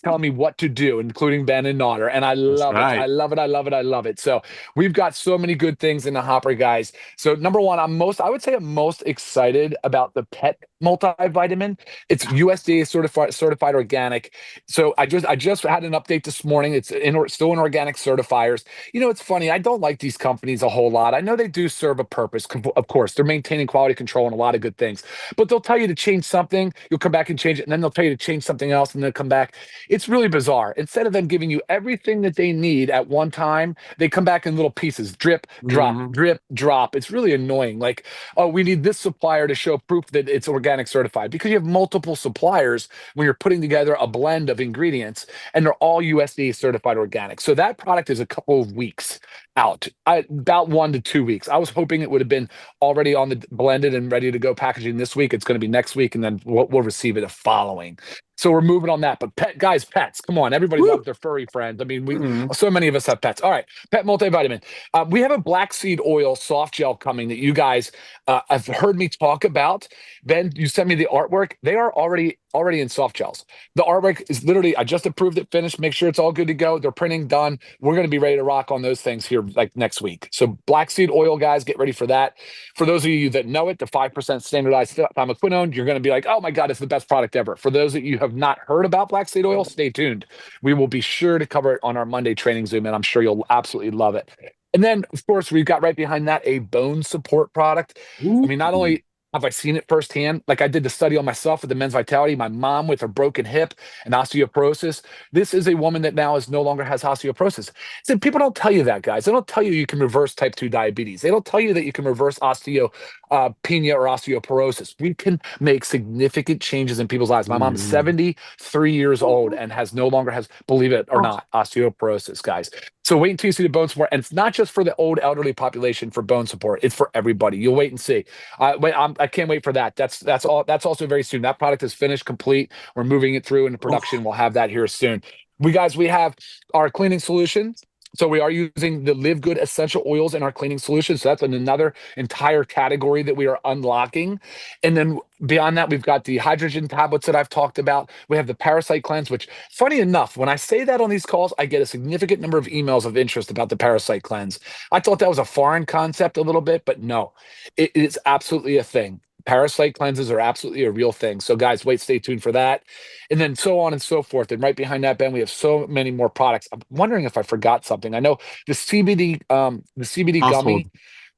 telling me what to do, including Ben and Nodder. And I love it. I love it. So we've got so many good things in the hopper, guys. So number 1, I'm most excited about the pet multivitamin. It's USDA certified organic. So I just had an update this morning. It's still in organic certifiers. It's funny. I don't like these companies a whole lot. I know they do serve a purpose. Of course, they're maintaining quality control and a lot of good things, but they'll tell you to change something. You'll come back and change it. And then they'll tell you to change something else, and they'll come back. It's really bizarre. Instead of them giving you everything that they need at one time, they come back in little pieces, drip, drop, drip, drop. It's really annoying. Like, oh, we need this supplier to show proof that it's organic certified, because you have multiple suppliers when you're putting together a blend of ingredients, and they're all USDA certified organic. So that product is a couple of weeks out, about 1 to 2 weeks. I was hoping it would have been already on the blended and ready to go packaging this week. It's going to be next week, and then we'll receive it the following. So we're moving on that. But pets, come on. Everybody loves their furry friends. I mean, so many of us have pets. All right, pet multivitamin. We have a black seed oil soft gel coming that you guys have heard me talk about. Ben, you sent me the artwork. They are already in soft gels. The artwork is literally, I just approved it, finished, make sure it's all good to go. They're printing done. We're going to be ready to rock on those things here like next week. So black seed oil, guys, get ready for that. For those of you that know it, the 5% standardized thiamoquinone, you're going to be like, oh my God, it's the best product ever. For those that you have not heard about black seed oil, stay tuned. We will be sure to cover it on our Monday training Zoom, and I'm sure you'll absolutely love it. And then, of course, we've got right behind that a bone support product. I mean, not only have I seen it firsthand, like I did the study on myself with the Men's Vitality, my mom with her broken hip and osteoporosis. This is a woman that now no longer has osteoporosis. So people don't tell you that, guys. They don't tell you can reverse type 2 diabetes. They don't tell you that you can reverse osteopenia or osteoporosis. We can make significant changes in people's lives. My mom's 73 years old and no longer has, believe it or not, osteoporosis, guys. So wait until you see the bone support. And it's not just for the old elderly population for bone support. It's for everybody. You'll wait and see. I can't wait for that. That's all. That's also very soon. That product is finished, complete. We're moving it through into production. We'll have that here soon. We have our cleaning solutions. So we are using the LiveGood essential oils in our cleaning solutions. So that's another entire category that we are unlocking. And then beyond that, we've got the hydrogen tablets that I've talked about. We have the parasite cleanse, which, funny enough, when I say that on these calls, I get a significant number of emails of interest about the parasite cleanse. I thought that was a foreign concept a little bit, but no, it is absolutely a thing. Parasite cleanses are absolutely a real thing. So guys, stay tuned for that. And then so on and so forth. And right behind that, Ben, we have so many more products. I'm wondering if I forgot something. I know the CBD gummy,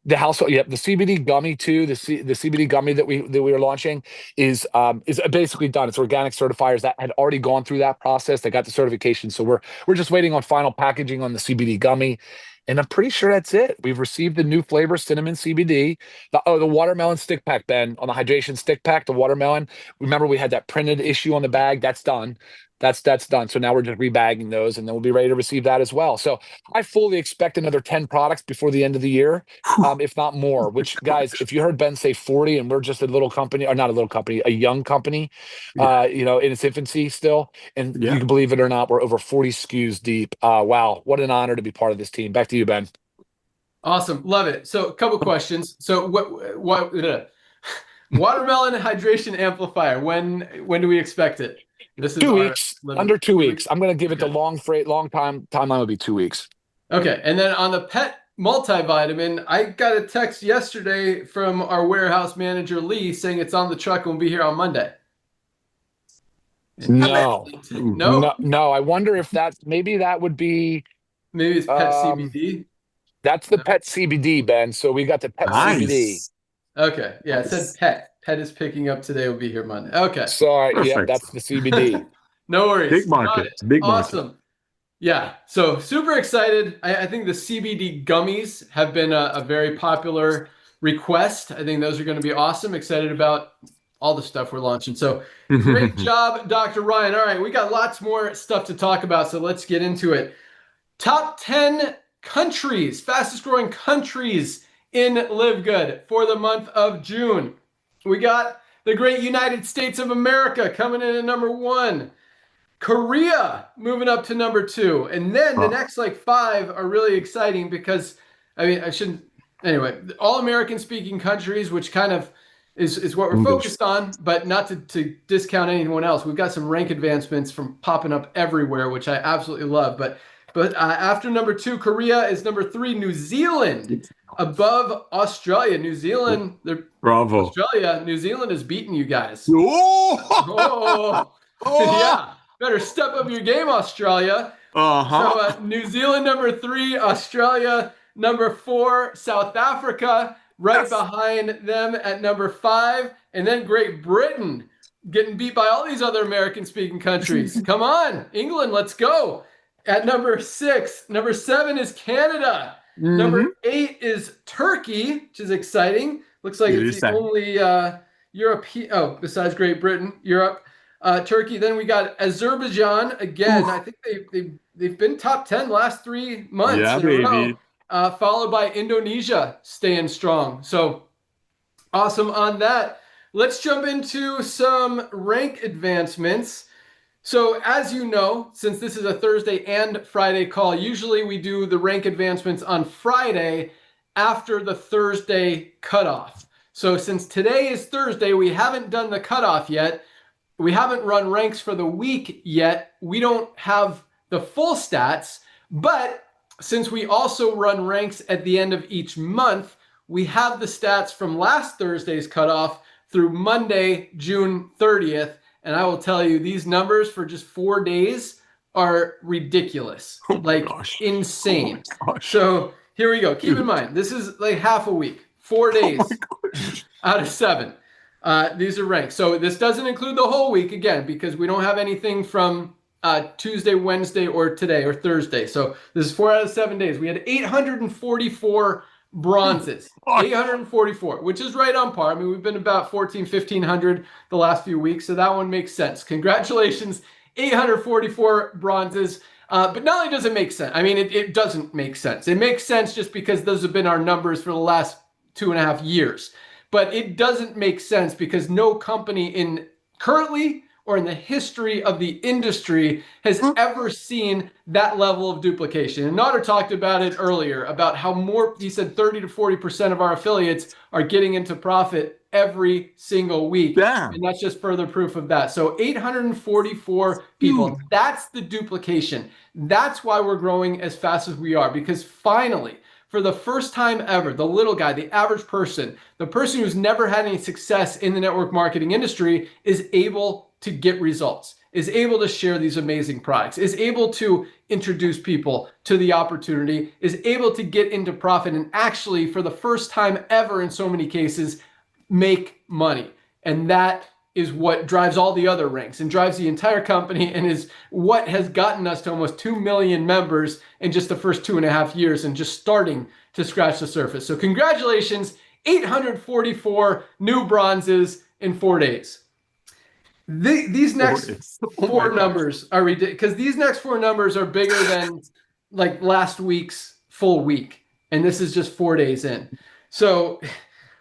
the household, the CBD gummy too. The CBD gummy that we are launching is basically done. It's organic certifiers that had already gone through that process. They got the certification. So we're just waiting on final packaging on the CBD gummy. And I'm pretty sure that's it. We've received the new flavor, cinnamon CBD. The watermelon stick pack, Ben, on the hydration stick pack, the watermelon. Remember, we had that printed issue on the bag. That's done. That's done. So now we're just rebagging those, and then we'll be ready to receive that as well. So I fully expect another 10 products before the end of the year, if not more. Which, guys, if you heard Ben say 40, and we're just a little company, or not a little company, a young company, in its infancy still, and you can believe it or not, we're over 40 SKUs deep. Wow, what an honor to be part of this team. Back to you, Ben. Awesome, love it. So a couple questions. So what watermelon hydration amplifier? When do we expect it? This is 2 weeks, under 2 weeks. I'm going to give it the long timeline would be 2 weeks. Okay. And then on the pet multivitamin, I got a text yesterday from our warehouse manager, Lee, saying it's on the truck and will be here on Monday. No. I wonder if maybe that would be. Maybe it's pet CBD. That's the pet CBD, Ben. So we got the pet CBD. Okay. Yeah, it said pet. Pet is picking up today. Will be here Monday. Okay. Sorry. Yeah, that's the CBD. No worries. Big market. Big awesome. Market. Yeah. So super excited. I think the CBD gummies have been a very popular request. I think those are going to be awesome. Excited about all the stuff we're launching. So great job, Dr. Ryan. All right. We got lots more stuff to talk about. So let's get into it. Top 10 countries, fastest growing countries in LiveGood for the month of June. We got the great United States of America coming in at number 1. Korea moving up to number 2. And then the next 5 are really exciting because, anyway, all American speaking countries, which kind of is what we're focused on, but not to discount anyone else. We've got some rank advancements from popping up everywhere, which I absolutely love. But after number 2, Korea is number 3, New Zealand above Australia. New Zealand, Bravo. Australia, New Zealand is beating you guys. Oh! Yeah. Better step up your game, Australia. So New Zealand number 3, Australia number 4, South Africa right behind them at number 5, and then Great Britain getting beat by all these other American-speaking countries. Come on, England, let's go. At number 6, number 7 is Canada. Number 8 is Turkey, which is exciting. Looks like it's the only European, besides Great Britain, Europe, Turkey. Then we got Azerbaijan again. I think they've been top 10 last 3 months in a row. Followed by Indonesia staying strong. So awesome on that. Let's jump into some rank advancements. So as you know, since this is a Thursday and Friday call, usually we do the rank advancements on Friday after the Thursday cutoff. So since today is Thursday, we haven't done the cutoff yet. We haven't run ranks for the week yet. We don't have the full stats, but since we also run ranks at the end of each month, we have the stats from last Thursday's cutoff through Monday, June 30th. And I will tell you, these numbers for just 4 days are ridiculous, like insane. So here we go. Keep in mind, this is like half a week, 4 days out of 7. These are ranked. So this doesn't include the whole week, again, because we don't have anything from Tuesday, Wednesday, or today, or Thursday. So this is 4 out of 7 days. We had 844 bronzes, 844, which is right on par. I mean, we've been about 1,500 the last few weeks, so that one makes sense. Congratulations, 844 bronzes. But not only does it make sense, I mean, it doesn't make sense. It makes sense just because those have been our numbers for the last 2.5 years. But it doesn't make sense because no company in currently or in the history of the industry has ever seen that level of duplication. And Nader talked about it earlier, about how more, he said 30 to 40% of our affiliates are getting into profit every single week. Damn. And that's just further proof of that. So 844 people, that's the duplication. That's why we're growing as fast as we are, because finally, for the first time ever, the little guy, the average person, the person who's never had any success in the network marketing industry is able to get results, is able to share these amazing products, is able to introduce people to the opportunity, is able to get into profit, and actually, for the first time ever in so many cases, make money. And that is what drives all the other ranks and drives the entire company, and is what has gotten us to almost 2 million members in just the first 2.5 years, and just starting to scratch the surface. So congratulations, 844 new bronzes in 4 days. These next 4 numbers are ridiculous, because these next 4 numbers are bigger than like last week's full week. And this is just 4 days in. So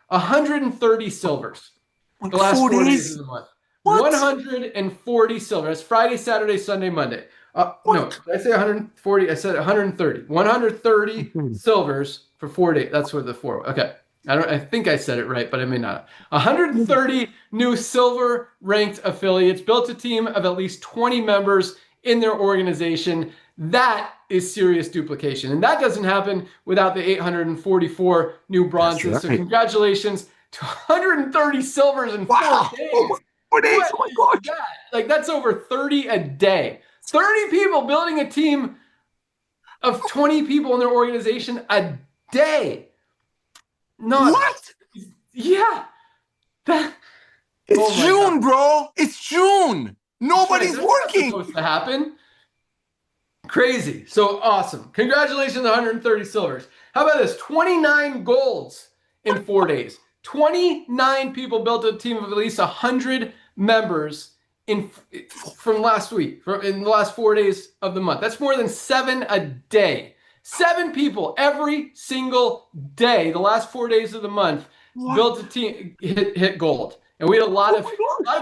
130 silvers. The last 4 days of the month. What? 140 silver. That's Friday, Saturday, Sunday, Monday. No, did I say 140? I said 130. 130 silvers for 4 days. That's what the 4. Okay. I think I said it right, but I may not. 130 new silver ranked affiliates, built a team of at least 20 members in their organization. That is serious duplication. And that doesn't happen without the 844 new bronzes. Right. So congratulations to 130 silvers in 4 days. 4 days, oh my God. Like, that's over 30 a day. 30 people building a team of 20 people in their organization a day. What? Yeah. It's June, bro. It's June. Nobody's working. That's supposed to happen. Crazy. So awesome. Congratulations on 130 silvers. How about this? 29 golds in 4 days. 29 people built a team of at least 100 members from last week, in the last 4 days of the month. That's more than 7 a day. 7 people every single day, the last 4 days of the month, built a team, hit gold. And we had a lot of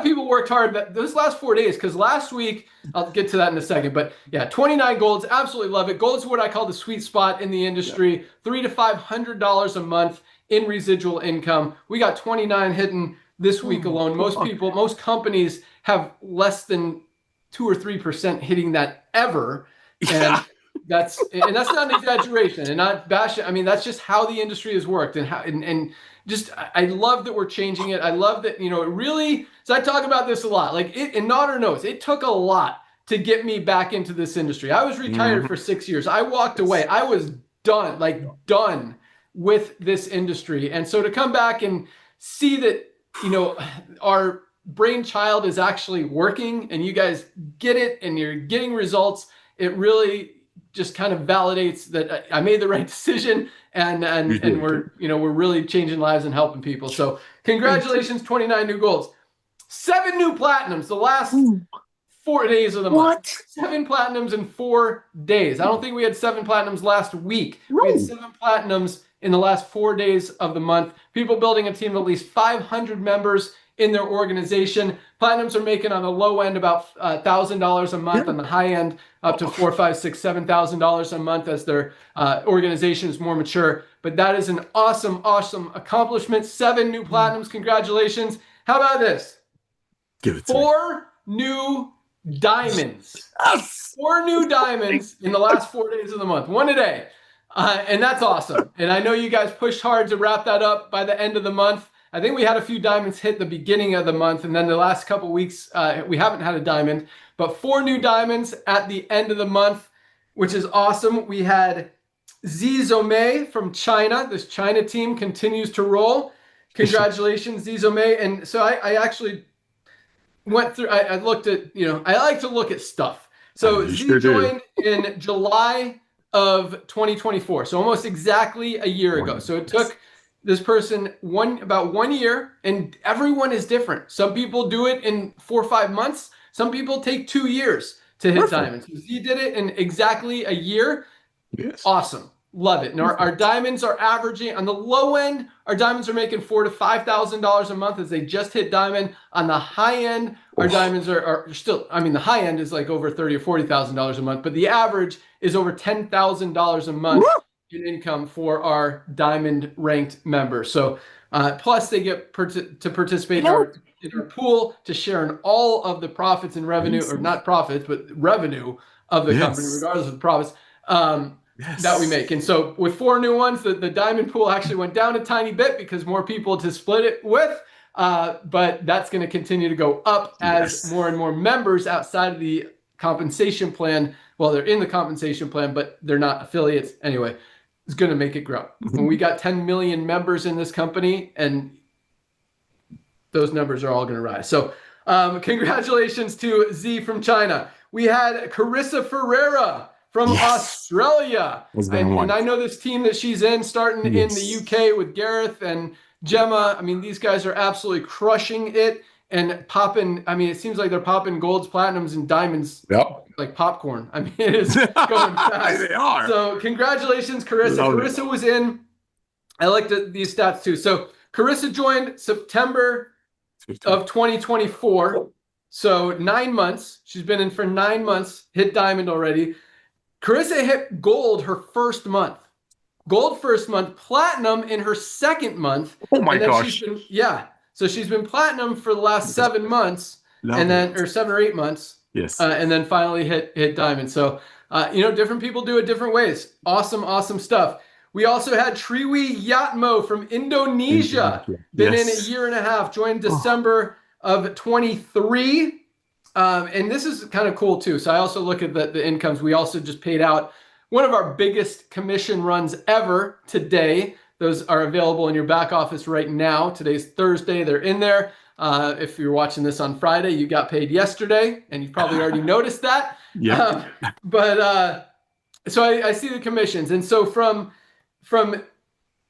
people worked hard those last 4 days, because last week, I'll get to that in a second, but yeah, 29 golds, absolutely love it. Gold's what I call the sweet spot in the industry, $300 to $500 a month in residual income. We got 29 hitting this week alone. Most companies have less than 2 or 3% hitting that ever. And that's not an exaggeration and not bashing. I mean, that's just how the industry has worked, and just, I love that we're changing it. I love that, it really, so I talk about this a lot, like and Nader knows, it took a lot to get me back into this industry. I was retired for 6 years. I walked away. I was done with this industry. And so to come back and see that, our brainchild is actually working and you guys get it and you're getting results, it really just kind of validates that I made the right decision, and we're really changing lives and helping people. So congratulations, 29 new golds, 7 new platinums the last 4 days of the month. 7 platinums in 4 days. I don't think we had 7 platinums last week. We had 7 platinums in the last 4 days of the month. People building a team of at least 500 members in their organization. Platinums are making on the low end about $1,000 a month, on the high end up to $4,000, $5,000, $6,000, $7,000 a month as their organization is more mature. But that is an awesome, awesome accomplishment. 7 new platinums. Congratulations. How about this? Give it to 4 new diamonds. us. 4 new diamonds in the last 4 days of the month, 1 a day. And that's awesome. And I know you guys pushed hard to wrap that up by the end of the month. I think we had a few diamonds hit the beginning of the month, and then the last couple weeks we haven't had a diamond, but 4 new diamonds at the end of the month, which is awesome. We had Zizome from China. This China team continues to roll. Congratulations, Zizome. And so I actually went through, I looked at, I like to look at stuff. So Z joined in July of 2024, so almost exactly a year ago. So it took this person about 1 year, and everyone is different. Some people do it in 4 or 5 months. Some people take 2 years to hit diamonds. So Z did it in exactly a year. Yes. Awesome. Love it. And our diamonds are averaging on the low end. Our diamonds are making $4,000 to $5,000 a month as they just hit diamond. On the high end, our diamonds are still. I mean, the high end is like over $30,000 or $40,000 a month, but the average is over $10,000 a month in income for our diamond ranked members. So plus they get to participate in our pool to share in all of the profits and revenue, or not profits, but revenue of the company, regardless of the profits. That we make. And so with 4 new ones, the diamond pool actually went down a tiny bit because more people to split it with, but that's going to continue to go up as more and more members outside of the compensation plan, well, they're in the compensation plan, but they're not affiliates anyway, it's going to make it grow. When we got 10 million members in this company, and those numbers are all going to rise. So congratulations to Z from China. We had Carissa Ferreira from Australia. And I know this team that she's in, starting in the UK with Gareth and Gemma. I mean, these guys are absolutely crushing it and popping. I mean, it seems like they're popping golds, platinums, and diamonds like popcorn. I mean, it is going fast. They are. So congratulations, Carissa. Carissa was in. I looked at these stats too. So Carissa joined September of 2024. So 9 months. She's been in for 9 months, hit diamond already. Carissa hit gold her first month. Gold first month, platinum in her second month. Oh my gosh. So she's been platinum for the last 7 months, or 7 or 8 months. Yes. And then finally hit diamond. So, different people do it different ways. Awesome, awesome stuff. We also had Triwi Yatmo from Indonesia. Been in a year and a half, joined December of 23. And this is kind of cool too. So I also look at the incomes. We also just paid out one of our biggest commission runs ever today. Those are available in your back office right now. Today's Thursday. They're in there. If you're watching this on Friday, you got paid yesterday, and you've probably already noticed that. So I see the commissions. And so from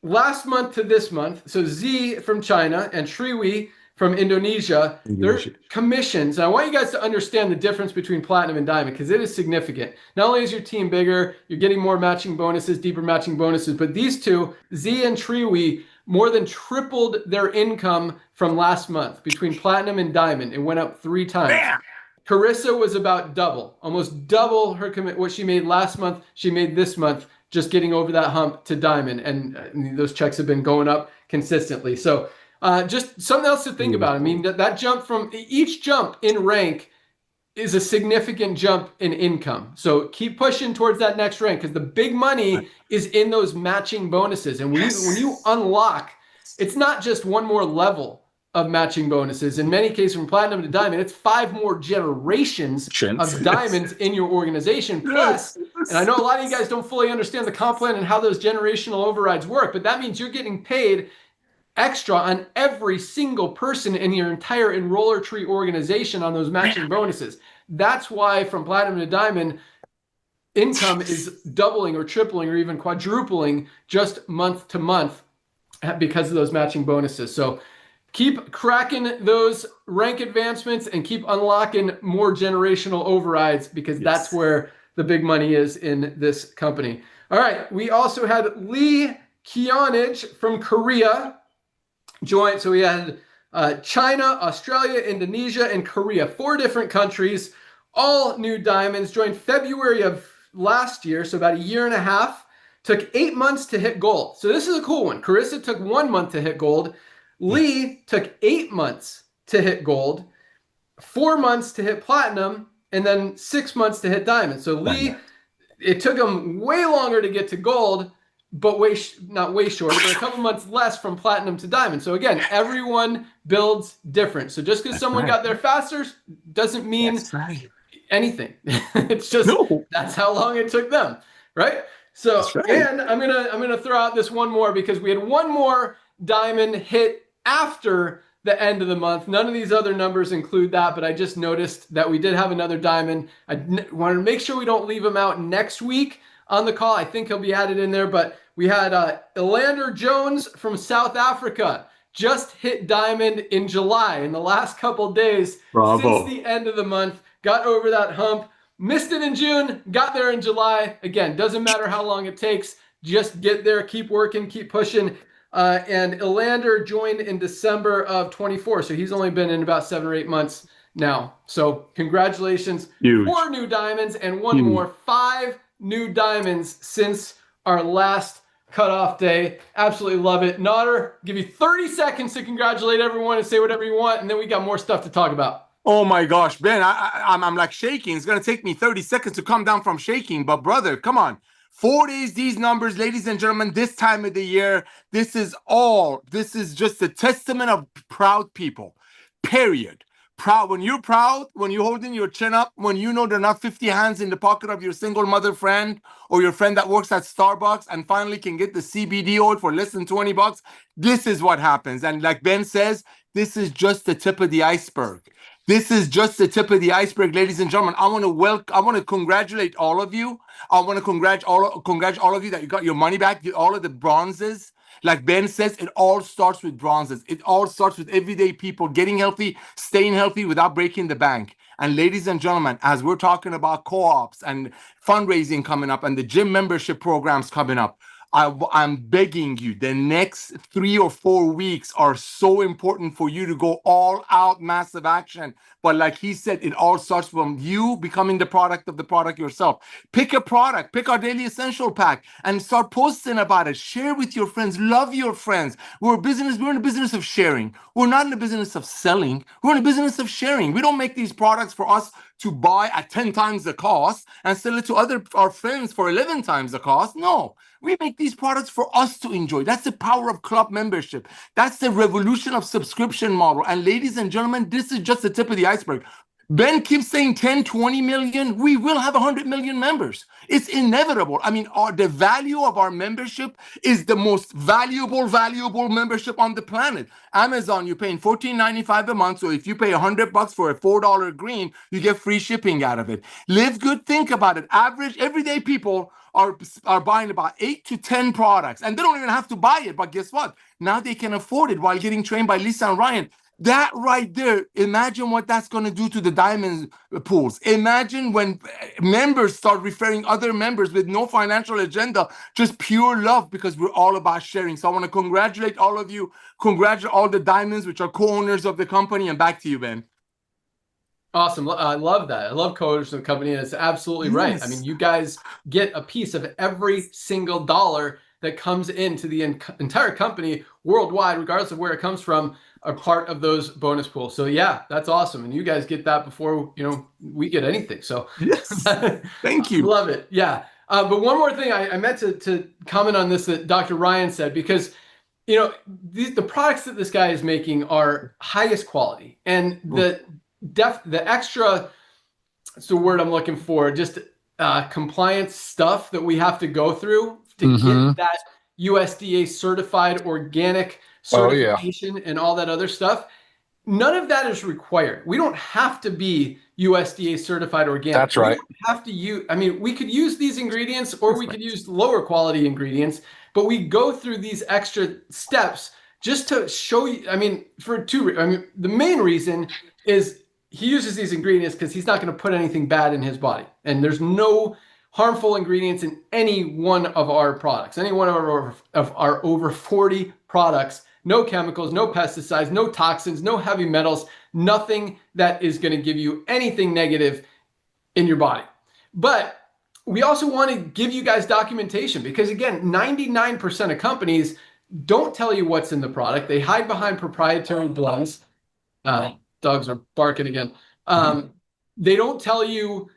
last month to this month, so Z from China and Triwi from Indonesia, their commissions. And I want you guys to understand the difference between platinum and diamond, because it is significant. Not only is your team bigger, you're getting more matching bonuses, deeper matching bonuses, but these two, Z and Triwi, more than tripled their income from last month between platinum and diamond. It went up 3 times. Bam! Carissa was about double, almost double her what she made last month. She made this month, just getting over that hump to diamond. And those checks have been going up consistently. So just something else to think about. I mean, that jump from each jump in rank is a significant jump in income. So keep pushing towards that next rank, because the big money is in those matching bonuses. And when you unlock, it's not just one more level of matching bonuses. In many cases, from platinum to diamond, it's 5 more generations of diamonds in your organization. Plus, and I know a lot of you guys don't fully understand the comp plan and how those generational overrides work, but that means you're getting paid extra on every single person in your entire enroller tree organization on those matching bonuses. That's why from platinum to diamond, income is doubling or tripling or even quadrupling just month to month because of those matching bonuses. So keep cracking those rank advancements and keep unlocking more generational overrides, because that's where the big money is in this company. All right. We also had Lee Kionage from Korea joined. So we had China, Australia, Indonesia, and Korea. 4 different countries, all new diamonds. Joined February of last year, so about a year and a half. Took 8 months to hit gold. So this is a cool one. Carissa took 1 month to hit gold. Lee took 8 months to hit gold, 4 months to hit platinum, and then 6 months to hit diamond. So Lee, it took him way longer to get to gold, but not way short, but a couple months less from platinum to diamond. So again, everyone builds different. So just because someone got there faster doesn't mean anything. It's just that's how long it took them, right? So and I'm gonna throw out this one more because we had one more diamond hit after the end of the month. None of these other numbers include that, but I just noticed that we did have another diamond. I wanted to make sure we don't leave him out next week on the call. I think he'll be added in there, but we had Elander Jones from South Africa just hit diamond in July. In the last couple days since the end of the month, got over that hump. Missed it in June, got there in July. Again, doesn't matter how long it takes. Just get there, keep working, keep pushing. And Elander joined in December of 24. So he's only been in about 7 or 8 months now. So congratulations. Huge. 4 new diamonds and one more. 5 new diamonds since our last cutoff day. Absolutely love it. Nodder, give you 30 seconds to congratulate everyone and say whatever you want. And then we got more stuff to talk about. Oh my gosh, Ben, I'm like shaking. It's going to take me 30 seconds to come down from shaking. But brother, come on. 4 days, these numbers, ladies and gentlemen, this time of the year, this is just a testament of proud people, period. Proud. When you're proud, when you're holding your chin up, when you know there are not 50 hands in the pocket of your single mother friend or your friend that works at Starbucks and finally can get the CBD oil for less than 20 bucks, this is what happens. And like Ben says, this is just the tip of the iceberg. This is just the tip of the iceberg, ladies and gentlemen. I want to congratulate all of you. I want to congratulate all of you that you got your money back, all of the bronzes. Like Ben says, it all starts with bronzes. It all starts with everyday people getting healthy, staying healthy without breaking the bank. And ladies and gentlemen, as we're talking about co-ops and fundraising coming up and the gym membership programs coming up, I'm begging you, the next 3 or 4 weeks are so important for you to go all out massive action. But like he said, it all starts from you becoming the product of the product yourself. Pick a product, pick our daily essential pack and start posting about it. Share with your friends, love your friends. We're in the business of sharing. We're not in the business of selling. We're in the business of sharing. We don't make these products for us to buy at 10 times the cost and sell it to our friends for 11 times the cost. No, we make these products for us to enjoy. That's the power of club membership. That's the revolution of subscription model. And ladies and gentlemen, this is just the tip of the iceberg. Ben keeps saying 10, 20 million. We will have 100 million members. It's inevitable. I mean, the value of our membership is the most valuable membership on the planet. Amazon, you're paying $14.95 a month. So if you pay $100 for a $4 green, you get free shipping out of it. LiveGood, think about it. Average, everyday people are buying about 8 to 10 products. And they don't even have to buy it. But guess what? Now they can afford it while getting trained by Lisa and Ryan. That right there, imagine what that's going to do to the diamond pools. Imagine when members start referring other members with no financial agenda, just pure love, because we're all about sharing. So I want to congratulate all of you, congratulate all the diamonds, which are co-owners of the company, and back to you, Ben. Awesome. I love that. I love co-owners of the company, and it's absolutely right. I mean, you guys get a piece of every single dollar that comes into the entire company worldwide, regardless of where it comes from, are part of those bonus pools. So yeah, that's awesome. And you guys get that before, we get anything. So yes, thank you. Love it. Yeah. But one more thing I meant to comment on this that Dr. Ryan said, because, the products that this guy is making are highest quality, and the extra, it's the word I'm looking for, just compliance stuff that we have to go through to get that USDA certified organic certification and all that other stuff. None of that is required. We don't have to be USDA certified organic. That's right. We don't have to use, we could use these ingredients, or we could use lower quality ingredients, but we go through these extra steps just to show you, the main reason is he uses these ingredients because he's not going to put anything bad in his body. And there's no harmful ingredients in any one of our products. Any one of our over 40 products no chemicals, no pesticides, no toxins, no heavy metals, nothing that is going to give you anything negative in your body. But we also want to give you guys documentation because, again, 99% of companies don't tell you what's in the product. They hide behind proprietary blends. Dogs are barking again. They don't tell you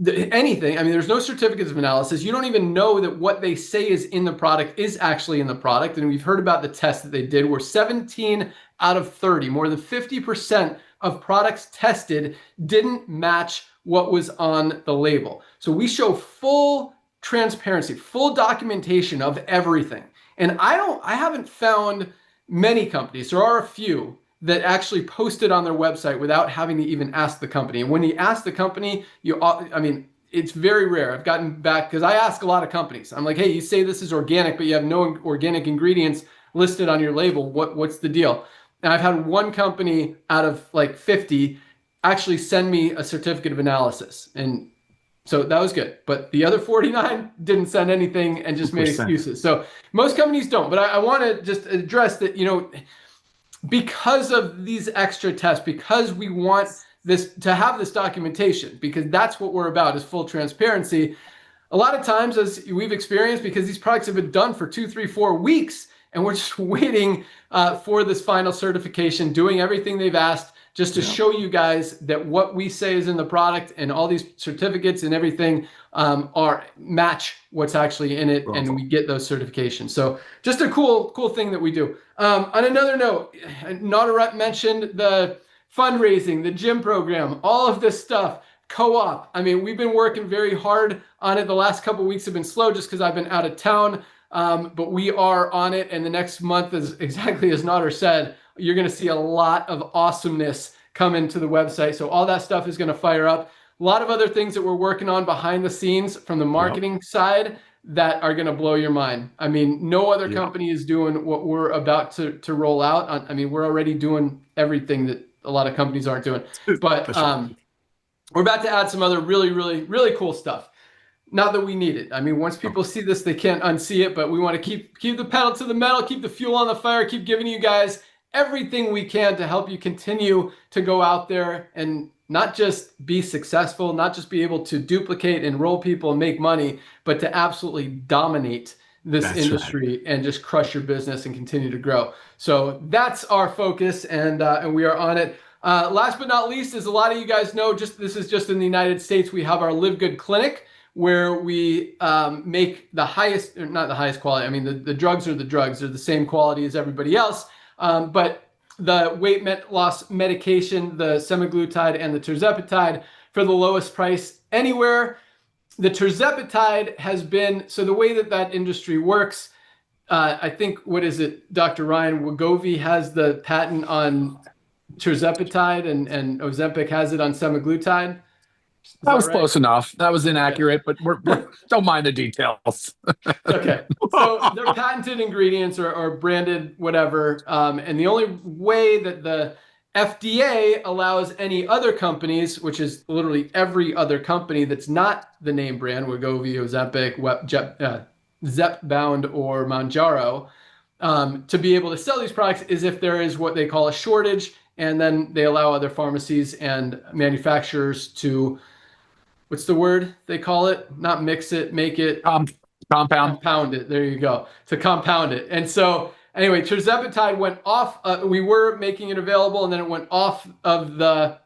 anything. I mean, there's no certificates of analysis. You don't even know that what they say is in the product is actually in the product. And we've heard about the test that they did where 17 out of 30, more than 50% of products tested didn't match what was on the label. So we show full transparency, full documentation of everything. And I haven't found many companies, there are a few, that actually posted on their website without having to even ask the company. And when you ask the company, I mean, it's very rare. I've gotten back, because I ask a lot of companies. I'm like, hey, you say this is organic, but you have no organic ingredients listed on your label. What's the deal? And I've had one company out of like 50 actually send me a certificate of analysis. And so that was good. But the other 49 didn't send anything and just made excuses. So most companies don't. But I want to just address that, you know, because of these extra tests, because we want this to have this documentation, because that's what we're about, is full transparency. A lot of times, as we've experienced, because these products have been done for 2, 3, 4 weeks, and we're just waiting for this final certification, doing everything they've asked, just to show you guys that what we say is in the product and all these certificates and everything are match what's actually in it, and we get those certifications. So just a cool thing that we do. On another note, Nautaret mentioned the fundraising, the gym program, all of this stuff, co-op. I mean, we've been working very hard on it. The last couple of weeks have been slow just because I've been out of town, but we are on it. And the next month, is exactly as Nauter said, you're going to see a lot of awesomeness come into the website. So all that stuff is going to fire up. A lot of other things that we're working on behind the scenes from the marketing side that are going to blow your mind. I mean, no other company is doing what we're about to roll out. I mean, we're already doing everything that a lot of companies aren't doing. But we're about to add some other really cool stuff. Not that we need it. I mean, once people see this, they can't unsee it, but we want to keep the pedal to the metal, keep the fuel on the fire, keep giving you guys everything we can to help you continue to go out there and not just be successful, not just be able to duplicate, enroll people and make money, but to absolutely dominate this industry and just crush your business and continue to grow. So that's our focus, and we are on it. Last but not least, as a lot of you guys know, this is just in the United States, we have our LiveGood clinic where we make the highest, or not the highest quality. I mean, the drugs are the drugs. They're the same quality as everybody else. But the weight loss medication, the semaglutide and the tirzepatide, for the lowest price anywhere. The tirzepatide has been, so the way that industry works, I think, what is it, Dr. Ryan Wegovy has the patent on tirzepatide and Ozempic has it on semaglutide. That was close enough. That was inaccurate, but we're don't mind the details. Okay. So they're patented ingredients or branded whatever. And the only way that the FDA allows any other companies, which is literally every other company that's not the name brand, Wegovy, Ozempic, Zepbound, or Mounjaro, to be able to sell these products is if there is what they call a shortage, and then they allow other pharmacies and manufacturers to, what's the word they call it? Not mix it, make it. Compound it. There you go. To compound it. And so anyway, tirzepatide went off. We were making it available, and then it went off of the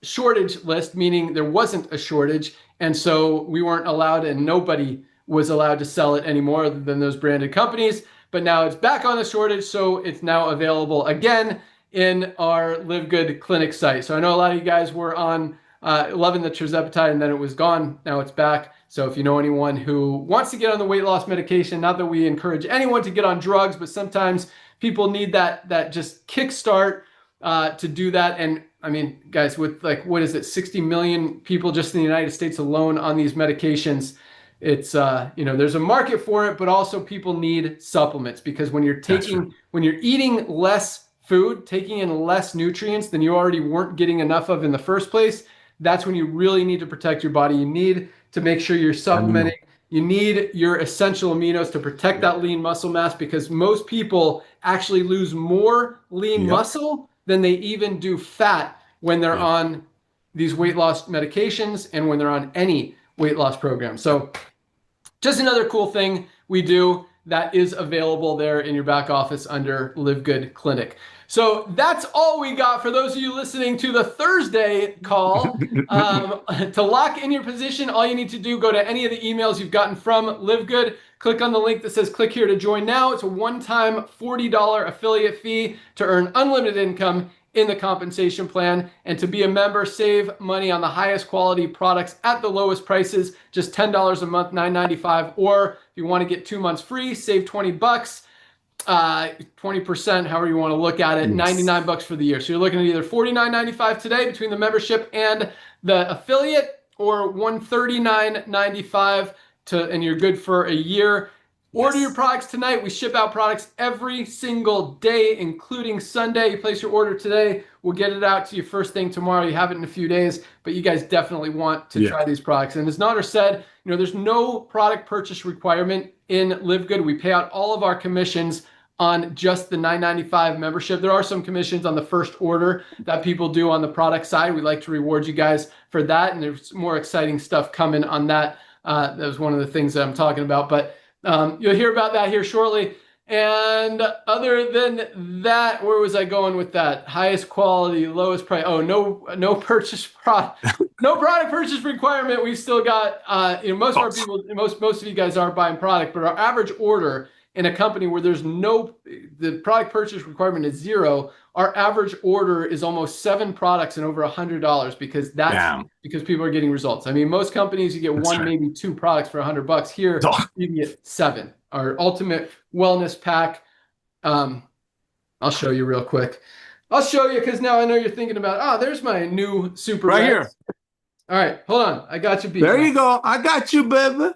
shortage list, meaning there wasn't a shortage. And so we weren't allowed, and nobody was allowed to sell it anymore other than those branded companies. But now it's back on the shortage, so it's now available again in our LiveGood clinic site. So I know a lot of you guys were on loving the tirzepatide, and then it was gone. Now it's back. So if you know anyone who wants to get on the weight loss medication, not that we encourage anyone to get on drugs, but sometimes people need that just kickstart to do that. And I mean, guys, with like, what is it, 60 million people just in the United States alone on these medications, it's there's a market for it, but also people need supplements, because when you're eating less food, taking in less nutrients than you already weren't getting enough of in the first place, that's when you really need to protect your body. You need to make sure you're supplementing. You need your essential aminos to protect that lean muscle mass, because most people actually lose more lean muscle than they even do fat when they're on these weight loss medications and when they're on any weight loss program. So just another cool thing we do that is available there in your back office under LiveGood Clinic. So that's all we got for those of you listening to the Thursday call. To lock in your position, all you need to do, go to any of the emails you've gotten from LiveGood, click on the link that says click here to join now. It's a one-time $40 affiliate fee to earn unlimited income in the compensation plan, and to be a member, save money on the highest quality products at the lowest prices, just $10 a month, $9.95, or if you want to get 2 months free, save 20 bucks, 20%, however you want to look at it, 99 bucks for the year. So you're looking at either $49.95 today between the membership and the affiliate, or $139.95 and you're good for a year. Order your products tonight. We ship out products every single day, including Sunday. You place your order today, we'll get it out to you first thing tomorrow. You have it in a few days, but you guys definitely want to try these products. And as Nader said, there's no product purchase requirement in LiveGood. We pay out all of our commissions on just the $9.95 membership. There are some commissions on the first order that people do on the product side. We like to reward you guys for that, and there's more exciting stuff coming on that. That was one of the things that I'm talking about, but you'll hear about that here shortly. And other than that, where was I going with that? Highest quality, lowest price. Oh, no purchase product, no product purchase requirement. We've still got, most of our people, most of you guys aren't buying product, but our average order in a company where there's the product purchase requirement is zero, our average order is almost 7 products and over $100 because because people are getting results. I mean, most companies you get one, maybe 2 products for $100. Here you can get 7. Our ultimate wellness pack. I'll show you real quick. I'll show you because now I know you're thinking about, there's my new super right here. All right, hold on. I got you beat. There you go. I got you, baby.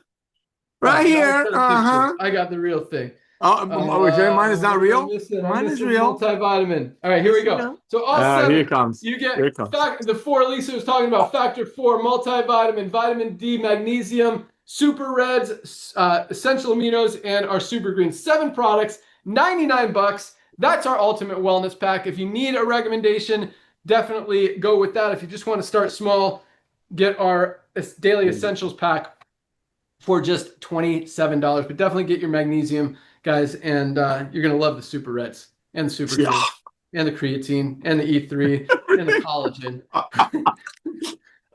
Right here. I got the real thing. Mine is not real. Mine is real. Multivitamin. All right, here we go. So all 7. Here it comes. You get the 4 Lisa was talking about: Factor 4, multivitamin, vitamin D, magnesium, super reds, essential aminos, and our super greens. 7 products, 99 bucks. That's our ultimate wellness pack. If you need a recommendation, definitely go with that. If you just want to start small, get our daily essentials pack for just $27. But definitely get your magnesium, guys, and you're going to love the super reds and the super greens and the creatine and the E3 and the collagen.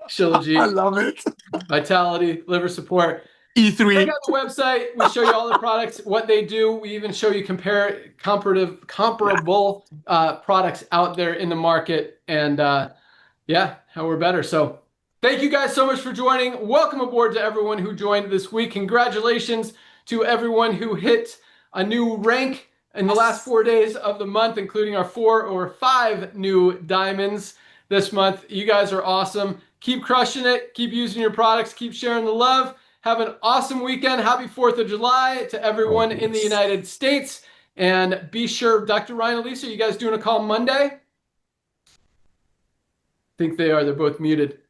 Shilajit. I love it. Vitality, liver support. E3. Check out the website. We show you all the products, what they do. We even show you comparable products out there in the market, and how we're better. So thank you guys so much for joining. Welcome aboard to everyone who joined this week. Congratulations to everyone who hit a new rank in the last 4 days of the month, including our 4 or 5 new diamonds this month. You guys are awesome. Keep crushing it. Keep using your products. Keep sharing the love. Have an awesome weekend. Happy 4th of July to everyone in the United States. And be sure, Dr. Ryan and Lisa, you guys doing a call Monday? I think they are. They're both muted.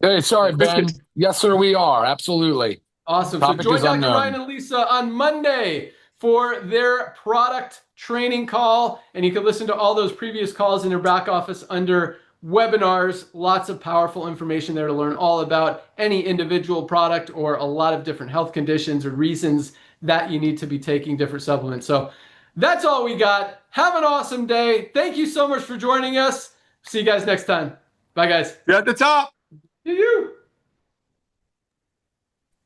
Hey, sorry, Ben. Yes, sir, we are. Absolutely. Awesome. Topic So join is Dr. unknown. Ryan and Lisa on Monday for their product training call. And you can listen to all those previous calls in their back office under webinars. Lots of powerful information there to learn all about any individual product or a lot of different health conditions or reasons that you need to be taking different supplements. So that's all we got. Have an awesome day. Thank you so much for joining us. See you guys next time. Bye, guys. You're at the top. You.